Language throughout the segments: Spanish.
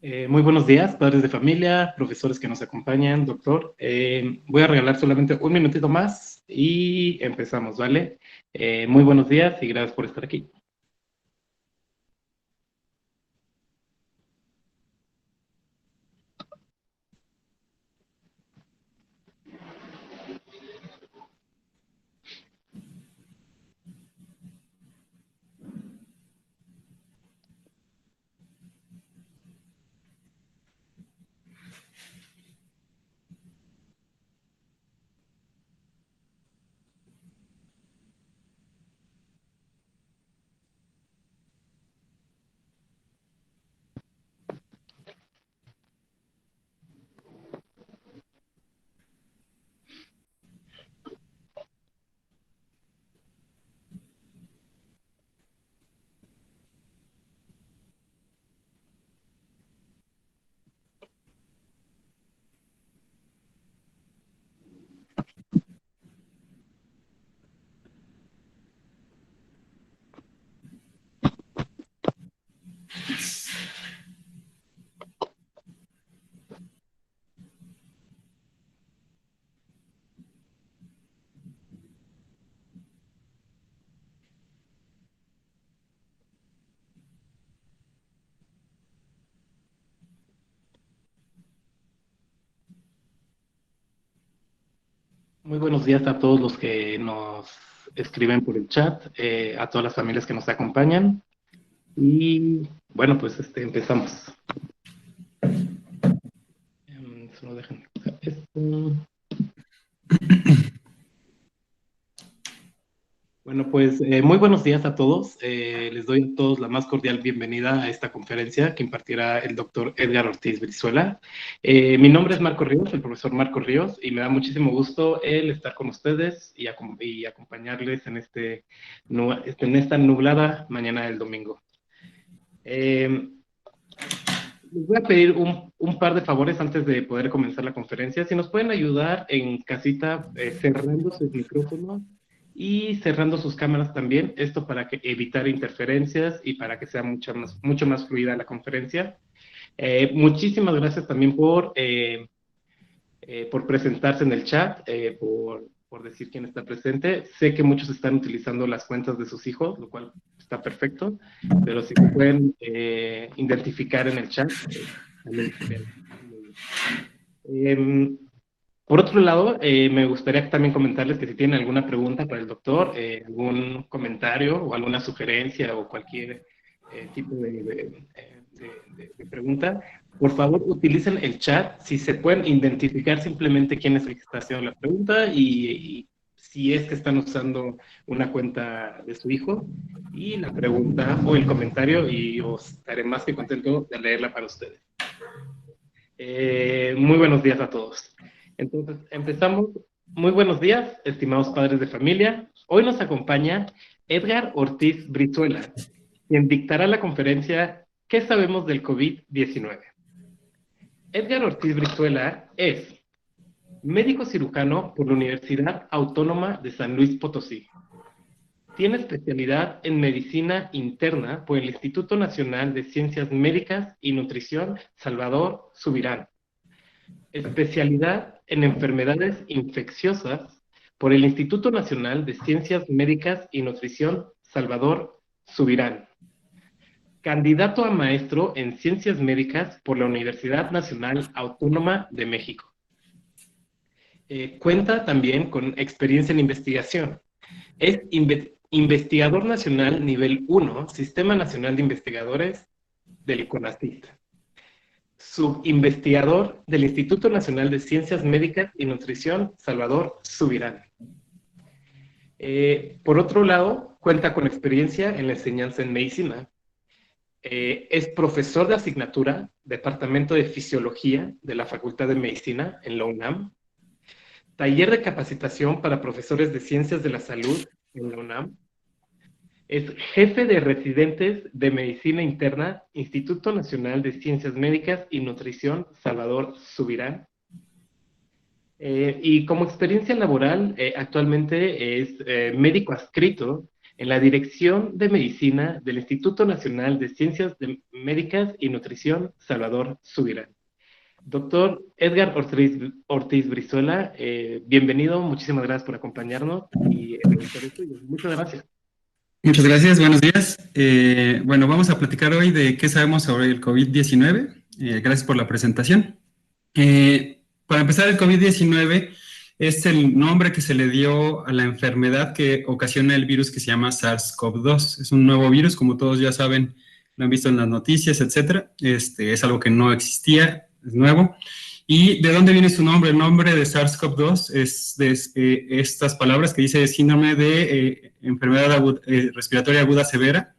Muy buenos días, padres de familia, profesores que nos acompañan, doctor. Voy a regalar solamente un minutito más y empezamos, ¿vale? Muy buenos días y gracias por estar aquí. Muy buenos días a todos los que nos escriben por el chat, a todas las familias que nos acompañan. Y bueno, pues empezamos. Solo déjenme quitar esto. Bueno, pues muy buenos días a todos. Les doy a todos la más cordial bienvenida a esta conferencia que impartirá el doctor Edgar Ortiz Brizuela. Mi nombre es Marco Ríos, el profesor Marco Ríos, y me da muchísimo gusto el estar con ustedes y acompañarles en esta nublada mañana del domingo. Les voy a pedir un par de favores antes de poder comenzar la conferencia. Si nos pueden ayudar en casita cerrando sus micrófonos y cerrando sus cámaras también, esto para evitar interferencias y para que sea mucho más fluida la conferencia. Muchísimas gracias también por presentarse en el chat, por decir quién está presente. Sé que muchos están utilizando las cuentas de sus hijos, lo cual está perfecto, pero si se pueden identificar en el chat, también sería muy bien. Por otro lado, me gustaría también comentarles que si tienen alguna pregunta para el doctor, algún comentario o alguna sugerencia o cualquier tipo de pregunta, por favor utilicen el chat. Si se pueden identificar simplemente quién es el que está haciendo la pregunta y si es que están usando una cuenta de su hijo y la pregunta o el comentario, y os estaré más que contento de leerla para ustedes. Muy buenos días a todos. Entonces, empezamos. Muy buenos días, estimados padres de familia. Hoy nos acompaña Edgar Ortiz Brizuela, quien dictará la conferencia ¿Qué sabemos del COVID-19? Edgar Ortiz Brizuela es médico cirujano por la Universidad Autónoma de San Luis Potosí. Tiene especialidad en medicina interna por el Instituto Nacional de Ciencias Médicas y Nutrición Salvador Subirán. Especialidad en enfermedades infecciosas por el Instituto Nacional de Ciencias Médicas y Nutrición Salvador Subirán. Candidato a maestro en Ciencias Médicas por la Universidad Nacional Autónoma de México. Cuenta también con experiencia en investigación. Es investigador nacional nivel 1, Sistema Nacional de Investigadores del CONACYT. Subinvestigador del Instituto Nacional de Ciencias Médicas y Nutrición Salvador Subirán. Por otro lado, cuenta con experiencia en la enseñanza en medicina. Es profesor de asignatura, Departamento de Fisiología de la Facultad de Medicina en la UNAM. Taller de capacitación para profesores de Ciencias de la Salud en la UNAM. Es jefe de residentes de Medicina Interna, Instituto Nacional de Ciencias Médicas y Nutrición Salvador Subirán. Y como experiencia laboral, actualmente es médico adscrito en la Dirección de Medicina del Instituto Nacional de Ciencias Médicas y Nutrición Salvador Subirán. Doctor Edgar Ortiz Brizuela, bienvenido, muchísimas gracias por acompañarnos y realizar esto. Muchas gracias. Muchas gracias, buenos días. Bueno, vamos a platicar hoy de qué sabemos sobre el COVID-19. Gracias por la presentación. Para empezar, el COVID-19 es el nombre que se le dio a la enfermedad que ocasiona el virus que se llama SARS-CoV-2. Es un nuevo virus, como todos ya saben, lo han visto en las noticias, etcétera. Es algo que no existía, es nuevo. ¿Y de dónde viene su nombre? El nombre de SARS-CoV-2 es de estas palabras que dice síndrome de enfermedad respiratoria aguda severa.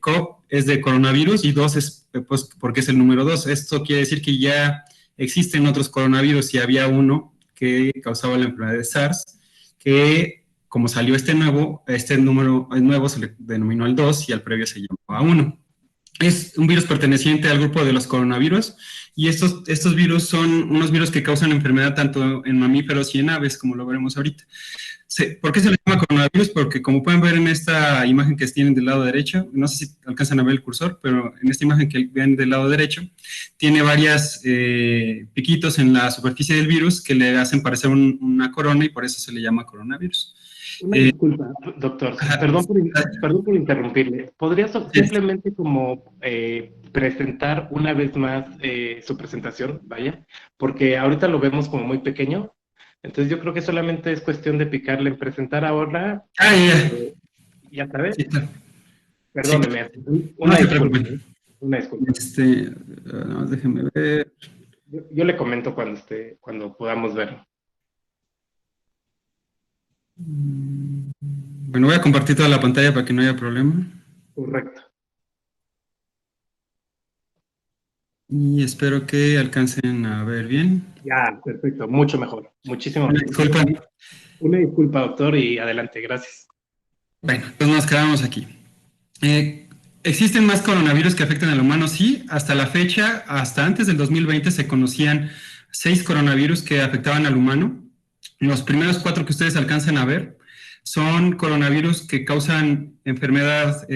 CoV es de coronavirus y 2 es pues, porque es el número 2. Esto quiere decir que ya existen otros coronavirus y había uno que causaba la enfermedad de SARS, que como salió este número nuevo se le denominó el 2 y al previo se llamaba 1. Es un virus perteneciente al grupo de los coronavirus y estos virus son unos virus que causan enfermedad tanto en mamíferos y en aves, como lo veremos ahorita. ¿Por qué se le llama coronavirus? Porque como pueden ver en esta imagen que tienen del lado derecho, no sé si alcanzan a ver el cursor, pero en esta imagen que ven del lado derecho, tiene varios piquitos en la superficie del virus que le hacen parecer una corona y por eso se le llama coronavirus. Una disculpa, doctor, perdón por interrumpirle. ¿Podría simplemente como presentar una vez más su presentación? Vaya, porque ahorita lo vemos como muy pequeño. Entonces yo creo que solamente es cuestión de picarle en presentar ahora. ¿Ya sabes? Sí, claro. Perdóneme. Sí, una disculpa. Una disculpa. Déjeme ver. Yo le comento cuando podamos verlo. Bueno, voy a compartir toda la pantalla para que no haya problema. Correcto. Y espero que alcancen a ver bien. Ya, perfecto, mucho mejor. Muchísimo mejor. Disculpa. Una disculpa, doctor, y adelante, gracias. Bueno, pues nos quedamos aquí. ¿Existen más coronavirus que afectan al humano? Sí, hasta la fecha, hasta antes del 2020 se conocían 6 coronavirus que afectaban al humano. Los primeros 4 que ustedes alcanzan a ver son coronavirus que causan enfermedad,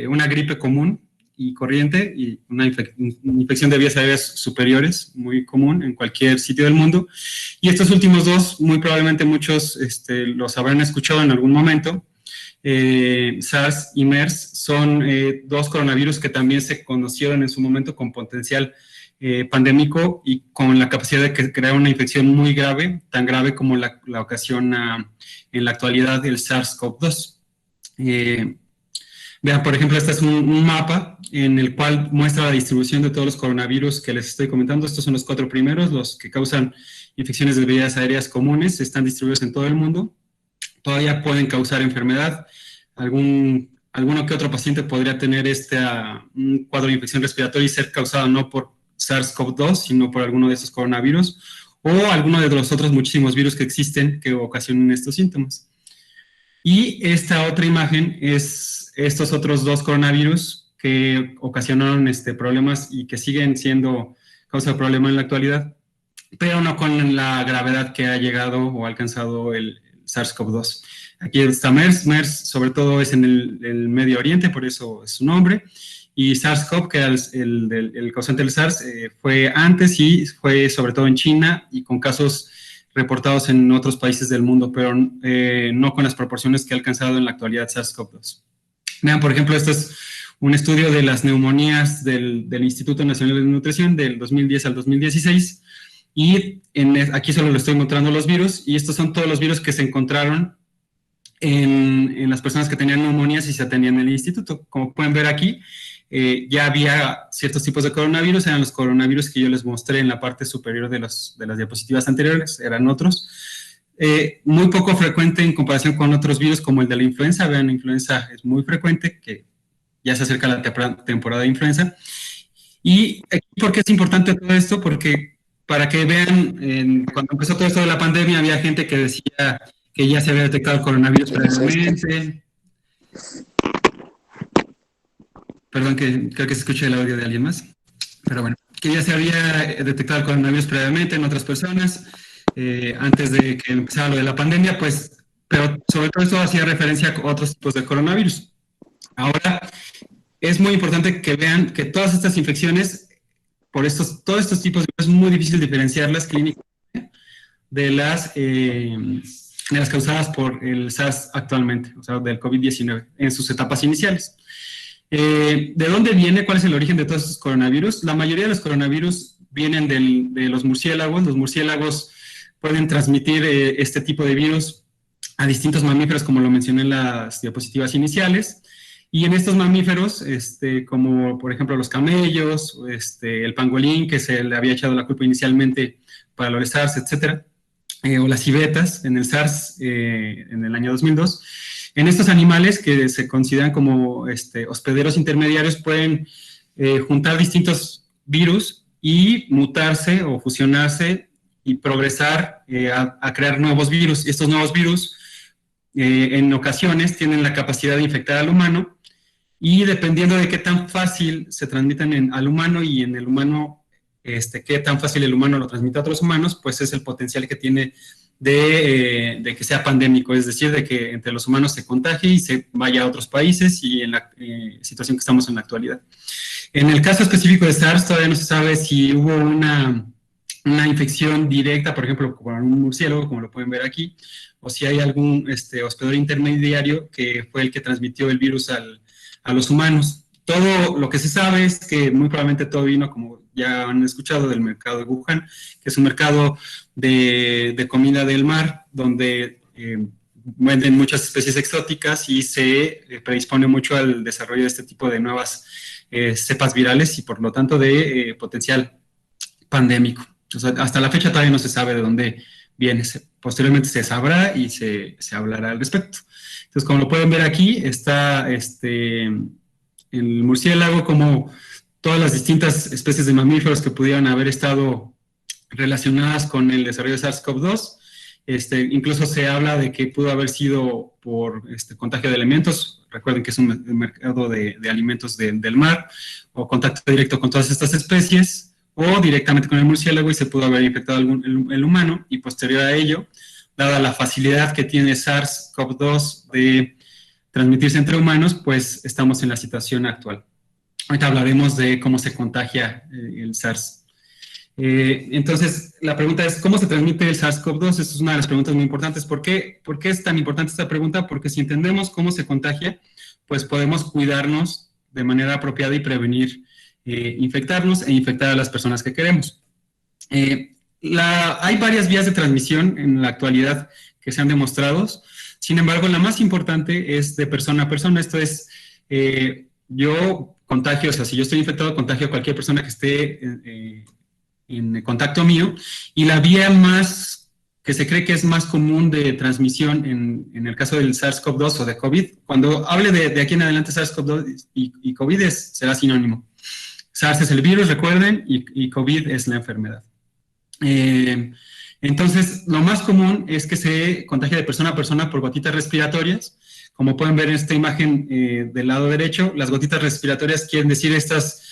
una gripe común y corriente y una infección de vías aéreas superiores, muy común en cualquier sitio del mundo. Y estos últimos 2, muy probablemente muchos los habrán escuchado en algún momento. SARS y MERS son 2 coronavirus que también se conocieron en su momento con potencial pandémico y con la capacidad de crear una infección muy grave, tan grave como la ocasiona en la actualidad el SARS-CoV-2. Vean, por ejemplo, este es un mapa en el cual muestra la distribución de todos los coronavirus que les estoy comentando. Estos son los 4 primeros, los que causan infecciones de vías aéreas comunes, están distribuidos en todo el mundo. Todavía pueden causar enfermedad. Alguno que otro paciente podría tener un cuadro de infección respiratoria y ser causado no por SARS-CoV-2, sino por alguno de estos coronavirus o alguno de los otros muchísimos virus que existen que ocasionan estos síntomas. Y esta otra imagen es estos otros 2 coronavirus que ocasionaron problemas y que siguen siendo causa de problema en la actualidad, pero no con la gravedad que ha llegado o alcanzado el SARS-CoV-2. Aquí está MERS. MERS sobre todo es en el Medio Oriente, por eso es su nombre. Y SARS-CoV, que era el causante del SARS, fue antes y fue sobre todo en China y con casos reportados en otros países del mundo, pero no con las proporciones que ha alcanzado en la actualidad SARS-CoV-2. Vean, por ejemplo, este es un estudio de las neumonías del Instituto Nacional de Nutrición del 2010 al 2016 y aquí solo les estoy mostrando los virus y estos son todos los virus que se encontraron en las personas que tenían neumonías y se atendían en el instituto. Como pueden ver aquí, ya había ciertos tipos de coronavirus, eran los coronavirus que yo les mostré en la parte superior de las diapositivas anteriores, eran otros. Muy poco frecuente en comparación con otros virus como el de la influenza. Vean, la influenza es muy frecuente, que ya se acerca la temporada de influenza. ¿Y por qué es importante todo esto? Porque para que vean, cuando empezó todo esto de la pandemia, había gente que decía que ya se había detectado el coronavirus previamente. Perdón, que creo que se escucha el audio de alguien más. Pero bueno, que ya se había detectado el coronavirus previamente en otras personas, antes de que empezara lo de la pandemia, pues pero sobre todo esto hacía referencia a otros tipos de coronavirus. Ahora, es muy importante que vean que todas estas infecciones, todos estos tipos de virus, es muy difícil diferenciarlas clínicamente de las causadas por el SARS actualmente, o sea, del COVID-19, en sus etapas iniciales. ¿De dónde viene? ¿Cuál es el origen de todos estos coronavirus? La mayoría de los coronavirus vienen de los murciélagos. Los murciélagos pueden transmitir este tipo de virus a distintos mamíferos, como lo mencioné en las diapositivas iniciales. Y en estos mamíferos, como por ejemplo los camellos, el pangolín, que se le había echado la culpa inicialmente para lo del SARS, etcétera, o las civetas en el SARS en el año 2002, en estos animales que se consideran como hospederos intermediarios pueden juntar distintos virus y mutarse o fusionarse y progresar a crear nuevos virus. Estos nuevos virus en ocasiones tienen la capacidad de infectar al humano, y dependiendo de qué tan fácil se transmiten al humano y en el humano, qué tan fácil el humano lo transmite a otros humanos, pues es el potencial que tiene de que sea pandémico, es decir, de que entre los humanos se contagie y se vaya a otros países, y en la situación que estamos en la actualidad. En el caso específico de SARS, todavía no se sabe si hubo una infección directa, por ejemplo, con un murciélago, como lo pueden ver aquí, o si hay algún hospedador intermediario que fue el que transmitió el virus a los humanos. Todo lo que se sabe es que muy probablemente todo vino, como ya han escuchado, del mercado de Wuhan, que es un mercado de comida del mar, donde venden muchas especies exóticas y se predispone mucho al desarrollo de este tipo de nuevas cepas virales y por lo tanto de potencial pandémico. O sea, hasta la fecha todavía no se sabe de dónde viene. Posteriormente se sabrá y se hablará al respecto. Entonces, como lo pueden ver aquí, está el murciélago, como todas las distintas especies de mamíferos que pudieran haber estado relacionadas con el desarrollo de SARS-CoV-2. Incluso se habla de que pudo haber sido por contagio de alimentos. Recuerden que es un mercado de alimentos del mar, o contacto directo con todas estas especies, o directamente con el murciélago, y se pudo haber infectado el humano, y posterior a ello, dada la facilidad que tiene SARS-CoV-2 de transmitirse entre humanos, pues estamos en la situación actual. Ahorita hablaremos de cómo se contagia el SARS. Entonces, la pregunta es, ¿cómo se transmite el SARS-CoV-2? Esta es una de las preguntas muy importantes. ¿Por qué es tan importante esta pregunta? Porque si entendemos cómo se contagia, pues podemos cuidarnos de manera apropiada y prevenir infectarnos e infectar a las personas que queremos. Hay varias vías de transmisión en la actualidad que se han demostrado. Sin embargo, la más importante es de persona a persona. Esto es, yo contagio, o sea, si yo estoy infectado, contagio a cualquier persona que esté en contacto mío. Y la vía más que se cree que es más común de transmisión en el caso del SARS-CoV-2 o de COVID, cuando hable de aquí en adelante SARS-CoV-2 y COVID será sinónimo. SARS es el virus, recuerden, y COVID es la enfermedad. Entonces, lo más común es que se contagie de persona a persona por gotitas respiratorias. Como pueden ver en esta imagen del lado derecho, las gotitas respiratorias quieren decir estas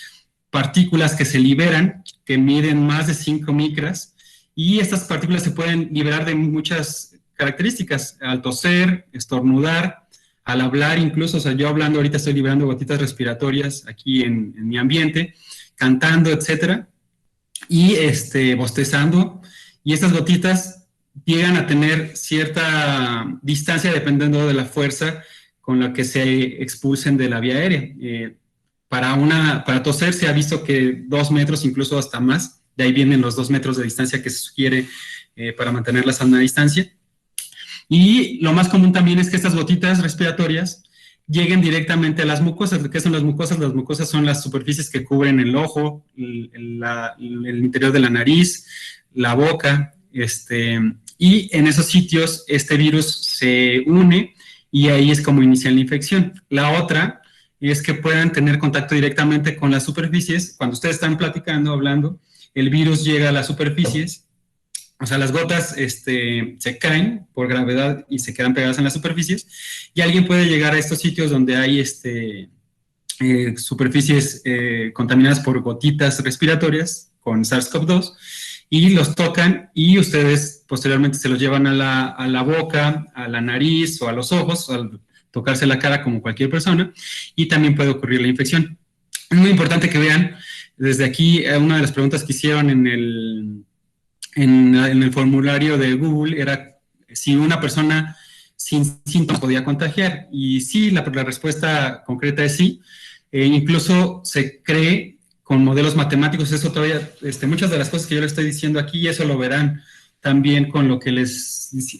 partículas que se liberan, que miden más de 5 micras, y estas partículas se pueden liberar de muchas características, al toser, estornudar, al hablar incluso. O sea, yo hablando ahorita estoy liberando gotitas respiratorias aquí en mi ambiente, cantando, etcétera, y bostezando, y estas gotitas llegan a tener cierta distancia dependiendo de la fuerza con la que se expulsen de la vía aérea. Para toser se ha visto que 2 metros, incluso hasta más, de ahí vienen los 2 metros de distancia que se sugiere para mantener la sana distancia. Y lo más común también es que estas gotitas respiratorias lleguen directamente a las mucosas. ¿Qué son las mucosas? Las mucosas son las superficies que cubren el ojo, el interior de la nariz, la boca, y en esos sitios este virus se une y ahí es como inicia la infección. La otra es que puedan tener contacto directamente con las superficies. Cuando ustedes están platicando, hablando, el virus llega a las superficies. O sea, las gotas se caen por gravedad y se quedan pegadas en las superficies, y alguien puede llegar a estos sitios donde hay superficies contaminadas por gotitas respiratorias con SARS-CoV-2, y los tocan y ustedes posteriormente se los llevan a la boca, a la nariz o a los ojos, al tocarse la cara como cualquier persona, y también puede ocurrir la infección. Es muy importante que vean, desde aquí, una de las preguntas que hicieron en el formulario de Google era si una persona sin síntomas podía contagiar, y sí, la respuesta concreta es sí. Incluso se cree con modelos matemáticos, eso todavía, muchas de las cosas que yo les estoy diciendo aquí, eso lo verán también con lo que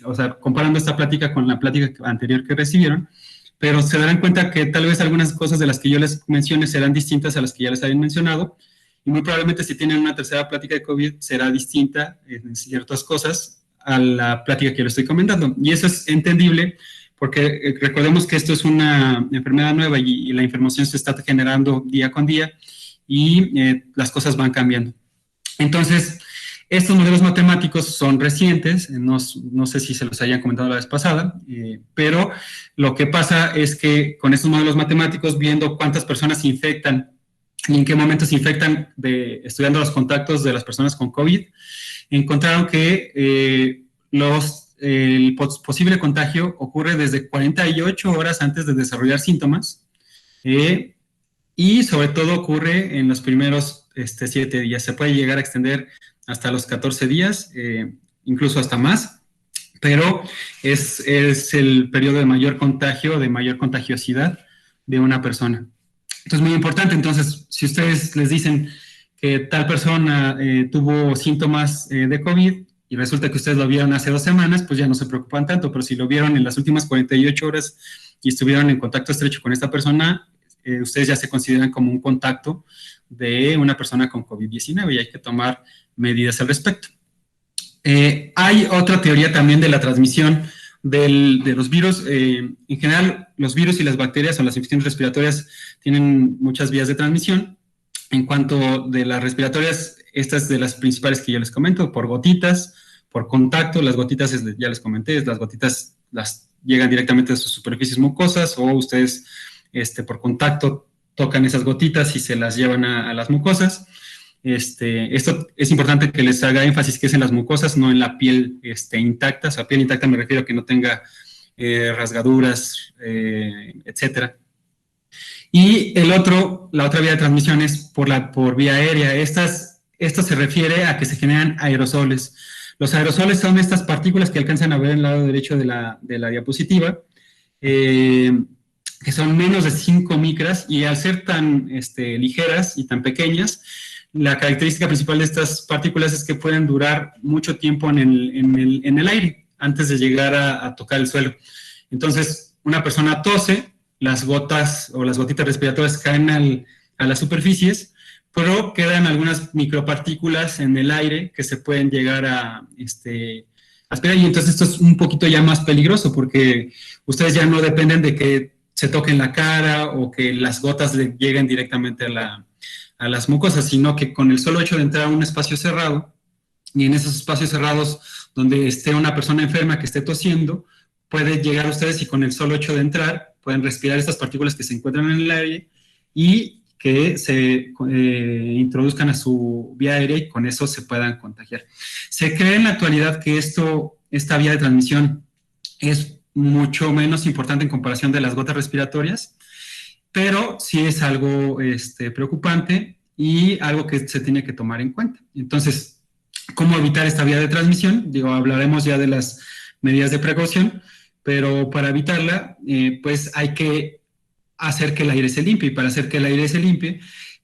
o sea, comparando esta plática con la plática anterior que recibieron, pero se darán cuenta que tal vez algunas cosas de las que yo les mencione serán distintas a las que ya les habían mencionado, y muy probablemente si tienen una tercera plática de COVID será distinta en ciertas cosas a la plática que yo les estoy comentando. Y eso es entendible porque recordemos que esto es una enfermedad nueva y la información se está generando día con día y las cosas van cambiando. Entonces, estos modelos matemáticos son recientes, no sé si se los hayan comentado la vez pasada, pero lo que pasa es que con estos modelos matemáticos, viendo cuántas personas se infectan y en qué momentos se infectan, estudiando los contactos de las personas con COVID, encontraron que el posible contagio ocurre desde 48 horas antes de desarrollar síntomas, y sobre todo ocurre en los primeros 7 días. Se puede llegar a extender hasta los 14 días, incluso hasta más, pero es el periodo de mayor contagio, de mayor contagiosidad de una persona. Entonces, muy importante. Entonces, si ustedes les dicen que tal persona tuvo síntomas de COVID y resulta que ustedes lo vieron hace 2 semanas, pues ya no se preocupan tanto, pero si lo vieron en las últimas 48 horas y estuvieron en contacto estrecho con esta persona, ustedes ya se consideran como un contacto de una persona con COVID-19 y hay que tomar medidas al respecto. Hay otra teoría también de la transmisión de los virus. En general, los virus y las bacterias o las infecciones respiratorias tienen muchas vías de transmisión. En cuanto de las respiratorias, estas de las principales que yo les comento, por gotitas, por contacto. Las gotitas, ya les comenté, las gotitas las llegan directamente a sus superficies mucosas, o ustedes por contacto tocan esas gotitas y se las llevan a las mucosas. Esto es importante que les haga énfasis que es en las mucosas, no en la piel intacta. O sea, piel intacta me refiero a que no tenga rasgaduras, etcétera. Y la otra vía de transmisión es por vía aérea. Esto se refiere a que se generan aerosoles. Los aerosoles son estas partículas que alcanzan a ver en el lado derecho de la diapositiva, que son menos de 5 micras, y al ser tan ligeras y tan pequeñas, la característica principal de estas partículas es que pueden durar mucho tiempo en el aire antes de llegar a tocar el suelo. Entonces, una persona tose, las gotas o las gotitas respiratorias caen a las superficies, pero quedan algunas micropartículas en el aire que se pueden llegar a aspirar, y entonces esto es un poquito ya más peligroso porque ustedes ya no dependen de que se toquen la cara o que las gotas lleguen directamente a las mucosas, sino que con el solo hecho de entrar a un espacio cerrado, y en esos espacios cerrados donde esté una persona enferma que esté tosiendo, puede llegar a ustedes y con el solo hecho de entrar pueden respirar estas partículas que se encuentran en el aire y que se introduzcan a su vía aérea y con eso se puedan contagiar. Se cree en la actualidad que esta vía de transmisión es mucho menos importante en comparación de las gotas respiratorias, pero sí es algo preocupante y algo que se tiene que tomar en cuenta. Entonces, ¿cómo evitar esta vía de transmisión? Hablaremos ya de las medidas de precaución, pero para evitarla, pues hay que hacer que el aire se limpie, y para hacer que el aire se limpie,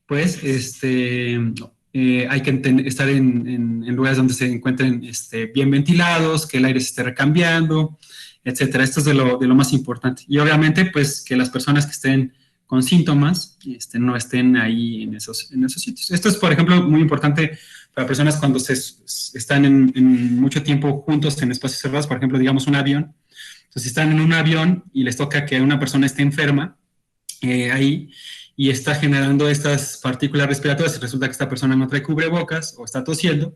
pues hay que estar en lugares donde se encuentren bien ventilados, que el aire se esté recambiando, etcétera. Esto es de lo más importante. Y obviamente, pues, que las personas que estén con síntomas no estén ahí en esos sitios. Esto es, por ejemplo, muy importante para personas cuando están en mucho tiempo juntos en espacios cerrados, por ejemplo, digamos un avión. Entonces, si están en un avión y les toca que una persona esté enferma ahí y está generando estas partículas respiratorias, y resulta que esta persona no trae cubrebocas o está tosiendo,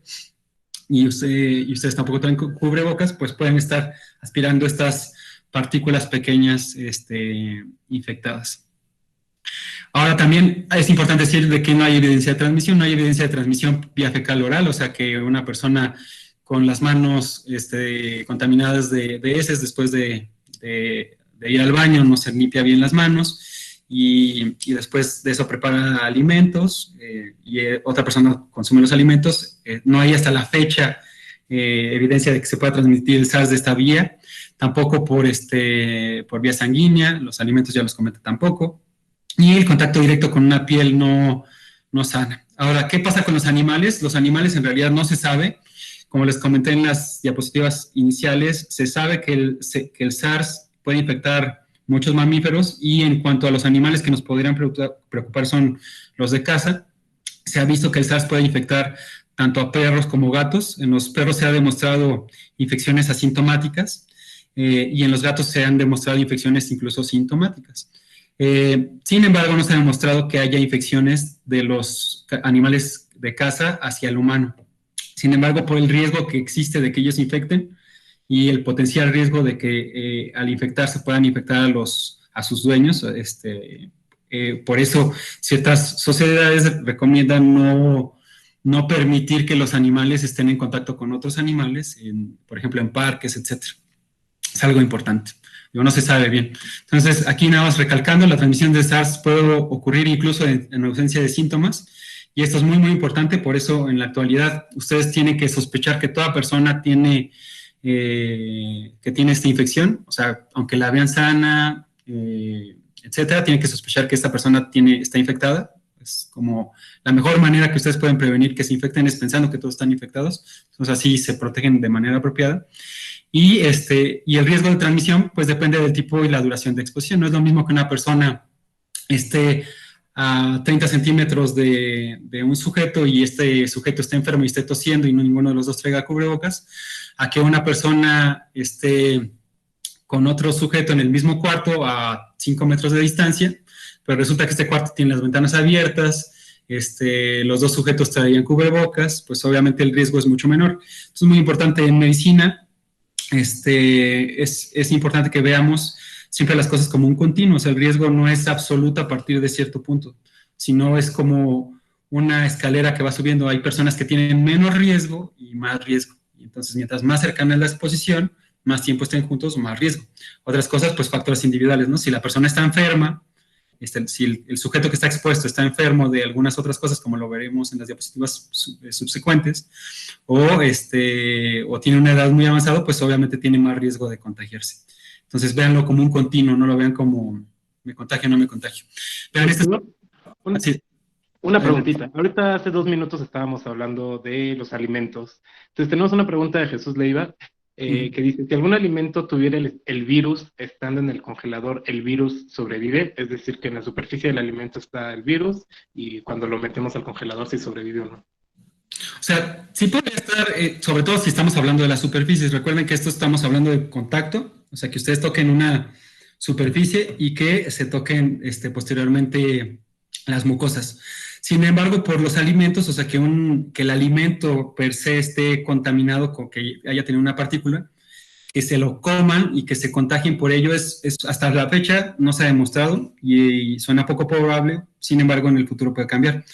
y ustedes tampoco traen cubrebocas, pues pueden estar aspirando estas partículas pequeñas infectadas. Ahora también es importante decir de que no hay evidencia de transmisión, no hay evidencia de transmisión vía fecal oral, o sea que una persona con las manos contaminadas de heces después de ir al baño no se limpia bien las manos y después de eso prepara alimentos otra persona consume los alimentos, no hay hasta la fecha evidencia de que se pueda transmitir el SARS de esta vía, tampoco por vía sanguínea, los alimentos ya los comenté tampoco. Y el contacto directo con una piel no sana. Ahora, ¿qué pasa con los animales? Los animales en realidad no se sabe. Como les comenté en las diapositivas iniciales, se sabe que el SARS puede infectar muchos mamíferos y en cuanto a los animales que nos podrían preocupar son los de caza, se ha visto que el SARS puede infectar tanto a perros como gatos. En los perros se ha demostrado infecciones asintomáticas y en los gatos se han demostrado infecciones incluso sintomáticas. Sin embargo, no se ha demostrado que haya infecciones de los animales de caza hacia el humano. Sin embargo, por el riesgo que existe de que ellos infecten y el potencial riesgo de que al infectarse puedan infectar a sus dueños, por eso ciertas sociedades recomiendan no permitir que los animales estén en contacto con otros animales, por ejemplo, en parques, etc. Es algo importante. No se sabe bien. Entonces, aquí nada más recalcando, la transmisión de SARS puede ocurrir incluso en ausencia de síntomas, y esto es muy, muy importante. Por eso, en la actualidad, ustedes tienen que sospechar que toda persona tiene esta infección, o sea, aunque la vean sana, etcétera, tienen que sospechar que esta persona está infectada. Es como la mejor manera que ustedes pueden prevenir que se infecten es pensando que todos están infectados. Entonces, así se protegen de manera apropiada. Y el riesgo de transmisión, pues depende del tipo y la duración de exposición. No es lo mismo que una persona esté a 30 centímetros de un sujeto y este sujeto esté enfermo y esté tosiendo y ninguno de los dos traiga cubrebocas, a que una persona esté con otro sujeto en el mismo cuarto a 5 metros de distancia, pero resulta que este cuarto tiene las ventanas abiertas, los dos sujetos traían cubrebocas, pues obviamente el riesgo es mucho menor. Entonces es muy importante en medicina. Es importante que veamos siempre las cosas como un continuo. O sea, el riesgo no es absoluto a partir de cierto punto, sino es como una escalera que va subiendo. Hay personas que tienen menos riesgo y más riesgo. Y entonces, mientras más cercana es la exposición, más tiempo estén juntos, más riesgo. Otras cosas, pues factores individuales, ¿no? Si la persona está enferma, si el sujeto que está expuesto está enfermo de algunas otras cosas, como lo veremos en las diapositivas subsecuentes, o tiene una edad muy avanzada, pues obviamente tiene más riesgo de contagiarse. Entonces, véanlo como un continuo, no lo vean como me contagio o no me contagio. Vean una preguntita. Ahorita hace 2 minutos estábamos hablando de los alimentos. Entonces, tenemos una pregunta de Jesús Leiva, que dice, si algún alimento tuviera el virus, estando en el congelador, ¿el virus sobrevive? Es decir, que en la superficie del alimento está el virus y cuando lo metemos al congelador, ¿sí sobrevive o no? O sea, sí podría estar, sobre todo si estamos hablando de las superficies. Recuerden que esto estamos hablando de contacto, o sea, que ustedes toquen una superficie y que se toquen posteriormente las mucosas. Sin embargo, por los alimentos, o sea, que el alimento per se esté contaminado con que haya tenido una partícula, que se lo coman y que se contagien por ello, hasta la fecha no se ha demostrado y suena poco probable. Sin embargo, en el futuro puede cambiar.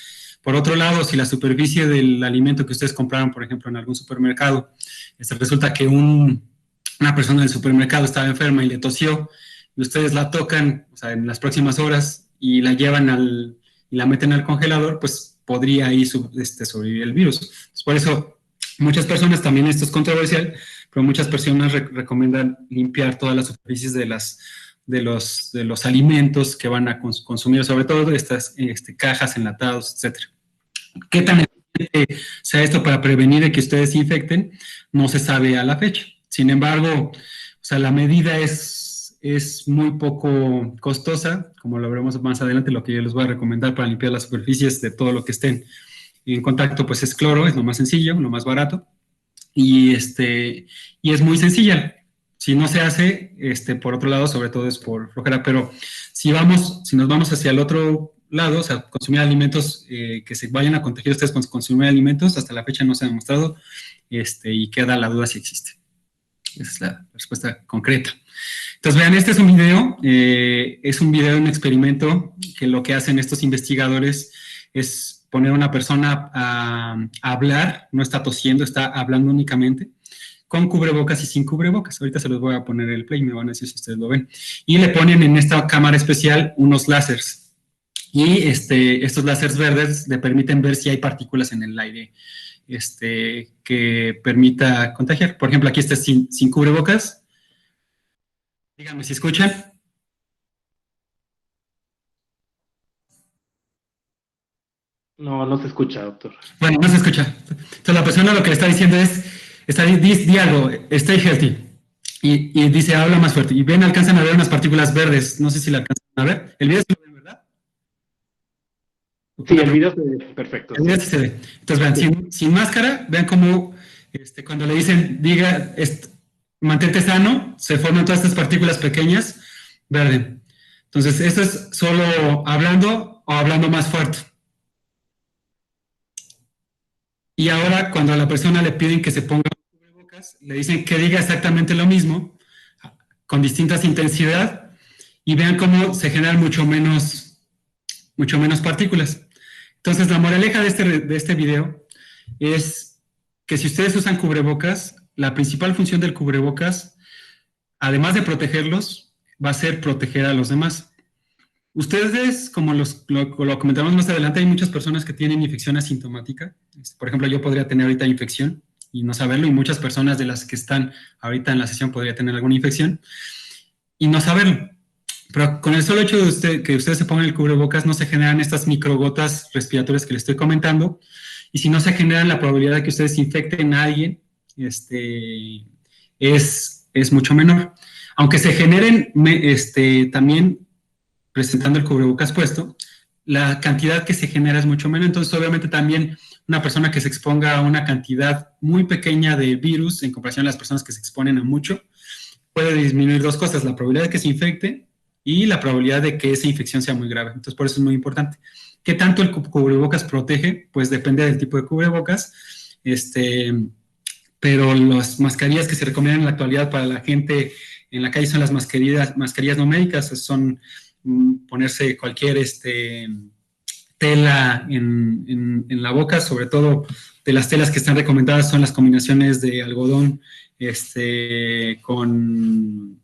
Por otro lado, si la superficie del alimento que ustedes compraron, por ejemplo, en algún supermercado, resulta que una persona del supermercado estaba enferma y le tosió, y ustedes la tocan, o sea, en las próximas horas y la llevan y la meten al congelador, pues podría ahí sobrevivir el virus. Entonces, por eso, muchas personas, también esto es controversial, pero muchas personas recomiendan limpiar todas las superficies de los alimentos que van a consumir, sobre todo de estas cajas, enlatados, etcétera. ¿Qué tan eficiente sea esto para prevenir de que ustedes se infecten? No se sabe a la fecha. Sin embargo, o sea, la medida es muy poco costosa, como lo veremos más adelante. Lo que yo les voy a recomendar para limpiar las superficies de todo lo que estén en contacto, pues es cloro, es lo más sencillo, lo más barato, y es muy sencilla. Si no se hace, por otro lado, sobre todo es por flojera, pero si nos vamos hacia el otro lado, o sea, consumir alimentos que se vayan a contagiar ustedes con consumir alimentos, hasta la fecha no se ha demostrado, y queda la duda si existe. Esa es la respuesta concreta. Entonces, vean, este es un video de un experimento que lo que hacen estos investigadores es poner a una persona a hablar, no está tosiendo, está hablando únicamente, con cubrebocas y sin cubrebocas. Ahorita se los voy a poner el play, me van a decir si ustedes lo ven. Y le ponen en esta cámara especial unos láseres. Y estos láseres verdes le permiten ver si hay partículas en el aire que permita contagiar. Por ejemplo, aquí está sin cubrebocas. Díganme si escuchan. No, no se escucha, doctor. Bueno, no se escucha. Entonces la persona lo que le está diciendo es, di algo, stay healthy. Y dice, habla más fuerte. Y ven, alcanzan a ver unas partículas verdes. No sé si la alcanzan a ver. El video se ve, ¿verdad? Sí, el video se ve perfecto. El video sí se ve. Entonces, vean, sin máscara, vean cómo cuando le dicen, diga, mantente sano, se forman todas estas partículas pequeñas verde. Entonces, esto es solo hablando o hablando más fuerte. Y ahora, cuando a la persona le piden que se ponga cubrebocas, le dicen que diga exactamente lo mismo, con distintas intensidad, y vean cómo se generan mucho menos partículas. Entonces, la moraleja de este video es que si ustedes usan cubrebocas, la principal función del cubrebocas, además de protegerlos, va a ser proteger a los demás. Ustedes, como lo comentamos más adelante, hay muchas personas que tienen infección asintomática. Por ejemplo, yo podría tener ahorita infección y no saberlo, y muchas personas de las que están ahorita en la sesión podría tener alguna infección y no saberlo. Pero con el solo hecho de que ustedes se pongan el cubrebocas, no se generan estas microgotas respiratorias que les estoy comentando, y si no se genera, la probabilidad de que ustedes infecten a alguien es mucho menor. Aunque se generen también presentando el cubrebocas puesto, la cantidad que se genera es mucho menor. Entonces, obviamente, también una persona que se exponga a una cantidad muy pequeña de virus en comparación a las personas que se exponen a mucho, puede disminuir dos cosas: la probabilidad de que se infecte y la probabilidad de que esa infección sea muy grave. Entonces, por eso es muy importante. ¿Qué tanto el cubrebocas protege? Pues depende del tipo de cubrebocas, pero las mascarillas que se recomiendan en la actualidad para la gente en la calle son las mascarillas no médicas, son ponerse cualquier tela en la boca, sobre todo de las telas que están recomendadas son las combinaciones de algodón con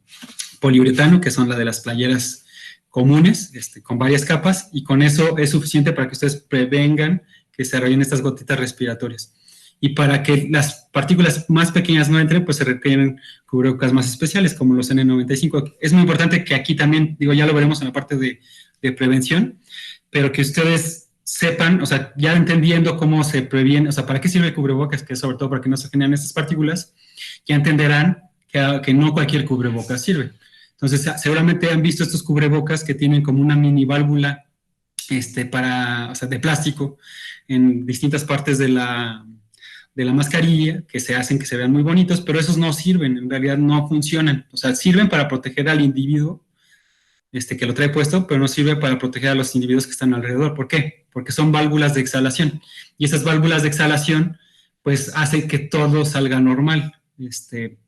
poliuretano, que son la de las playeras comunes, con varias capas, y con eso es suficiente para que ustedes prevengan que se desarrollen estas gotitas respiratorias. Y para que las partículas más pequeñas no entren, pues se requieren cubrebocas más especiales, como los N95. Es muy importante que aquí también, ya lo veremos en la parte de prevención, pero que ustedes sepan, o sea, ya entendiendo cómo se previene, o sea, para qué sirve el cubrebocas, que es sobre todo para que no se generen estas partículas, ya entenderán que no cualquier cubrebocas sirve. Entonces, seguramente han visto estos cubrebocas que tienen como una mini válvula de plástico en distintas partes de la mascarilla, que se hacen que se vean muy bonitos, pero esos no sirven, en realidad no funcionan. O sea, sirven para proteger al individuo que lo trae puesto, pero no sirve para proteger a los individuos que están alrededor. ¿Por qué? Porque son válvulas de exhalación. Y esas válvulas de exhalación, pues, hacen que todo salga normal.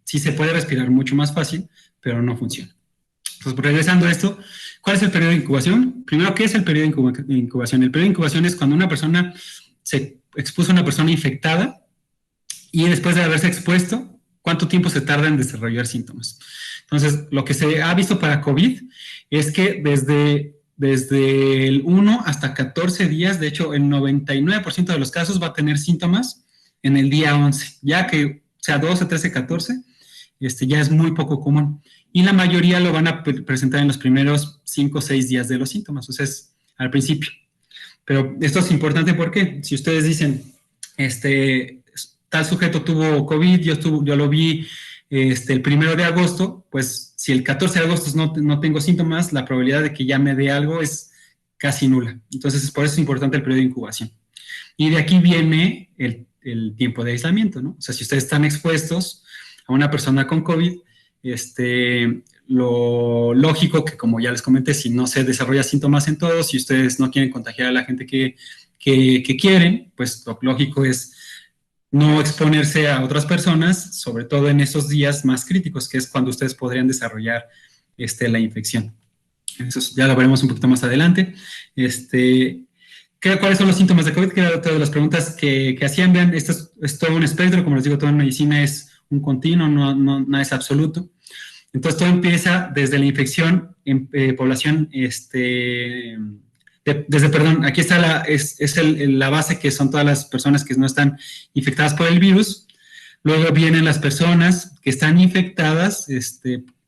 Sí se puede respirar mucho más fácil, pero no funciona. Entonces, regresando a esto, ¿cuál es el periodo de incubación? Primero, ¿qué es el periodo de incubación? El periodo de incubación es cuando una persona se expuso a una persona infectada y después de haberse expuesto, ¿cuánto tiempo se tarda en desarrollar síntomas? Entonces, lo que se ha visto para COVID es que desde el 1 hasta 14 días, de hecho, el 99% de los casos va a tener síntomas en el día 11, ya que sea 12, 13, 14, ya es muy poco común. Y la mayoría lo van a presentar en los primeros 5 o 6 días de los síntomas, o sea, es al principio. Pero esto es importante porque si ustedes dicen, tal sujeto tuvo COVID, yo lo vi el 1 de agosto, pues si el 14 de agosto no tengo síntomas, la probabilidad de que ya me dé algo es casi nula. Entonces, por eso es importante el periodo de incubación. Y de aquí viene el tiempo de aislamiento, ¿no? O sea, si ustedes están expuestos a una persona con COVID, lo lógico que, como ya les comenté, si no se desarrolla síntomas en todos, si ustedes no quieren contagiar a la gente que quieren, pues lo lógico es no exponerse a otras personas, sobre todo en esos días más críticos, que es cuando ustedes podrían desarrollar la infección. Eso ya lo veremos un poquito más adelante. ¿Cuáles son los síntomas de COVID? Que era otra de las preguntas que hacían. Vean, esto es todo un espectro, como les digo, toda medicina es un continuo, no es absoluto. Entonces, todo empieza desde la infección en población, aquí está la base, que son todas las personas que no están infectadas por el virus. Luego vienen las personas que están infectadas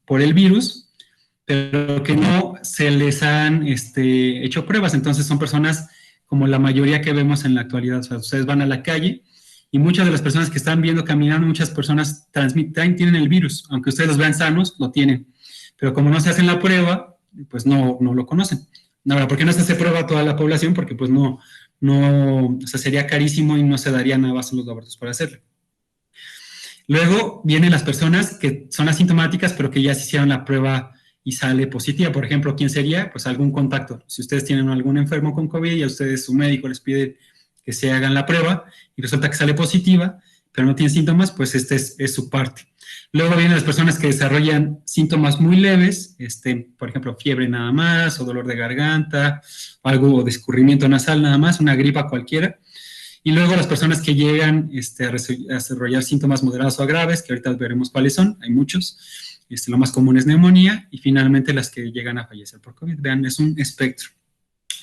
por el virus, pero que no se les han hecho pruebas. Entonces, son personas como la mayoría que vemos en la actualidad. O sea, ustedes van a la calle y muchas de las personas que están viendo caminando, muchas personas tienen el virus. Aunque ustedes los vean sanos, lo tienen. Pero como no se hacen la prueba, pues no lo conocen. Ahora, ¿por qué no se hace prueba a toda la población? Porque pues o sea, sería carísimo y no se daría nada más en los laboratorios para hacerlo. Luego vienen las personas que son asintomáticas, pero que ya se hicieron la prueba y sale positiva. Por ejemplo, ¿quién sería? Pues algún contacto. Si ustedes tienen algún enfermo con COVID y a ustedes su médico les pide que se hagan la prueba y resulta que sale positiva, pero no tiene síntomas, pues es su parte. Luego vienen las personas que desarrollan síntomas muy leves, por ejemplo, fiebre nada más, o dolor de garganta, o algo de escurrimiento nasal nada más, una gripa cualquiera. Y luego las personas que llegan a desarrollar síntomas moderados o graves, que ahorita veremos cuáles son, hay muchos. Lo más común es neumonía, y finalmente las que llegan a fallecer por COVID. Vean, es un espectro.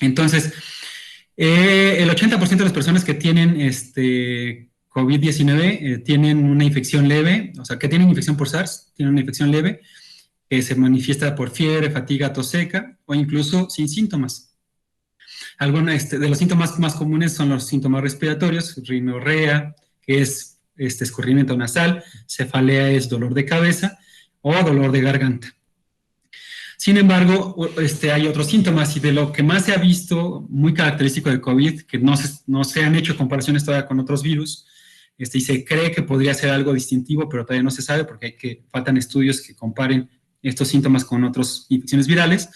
Entonces, el 80% de las personas que tienen COVID-19 tienen una infección leve, o sea, que tienen infección por SARS, tienen una infección leve, que se manifiesta por fiebre, fatiga, tos seca, o incluso sin síntomas. Algunos de los síntomas más comunes son los síntomas respiratorios: rinorrea, que es escurrimiento nasal; cefalea es dolor de cabeza, o dolor de garganta. Sin embargo, hay otros síntomas, y de lo que más se ha visto, muy característico de COVID, que no se han hecho comparaciones todavía con otros virus, y se cree que podría ser algo distintivo, pero todavía no se sabe porque faltan estudios que comparen estos síntomas con otras infecciones virales.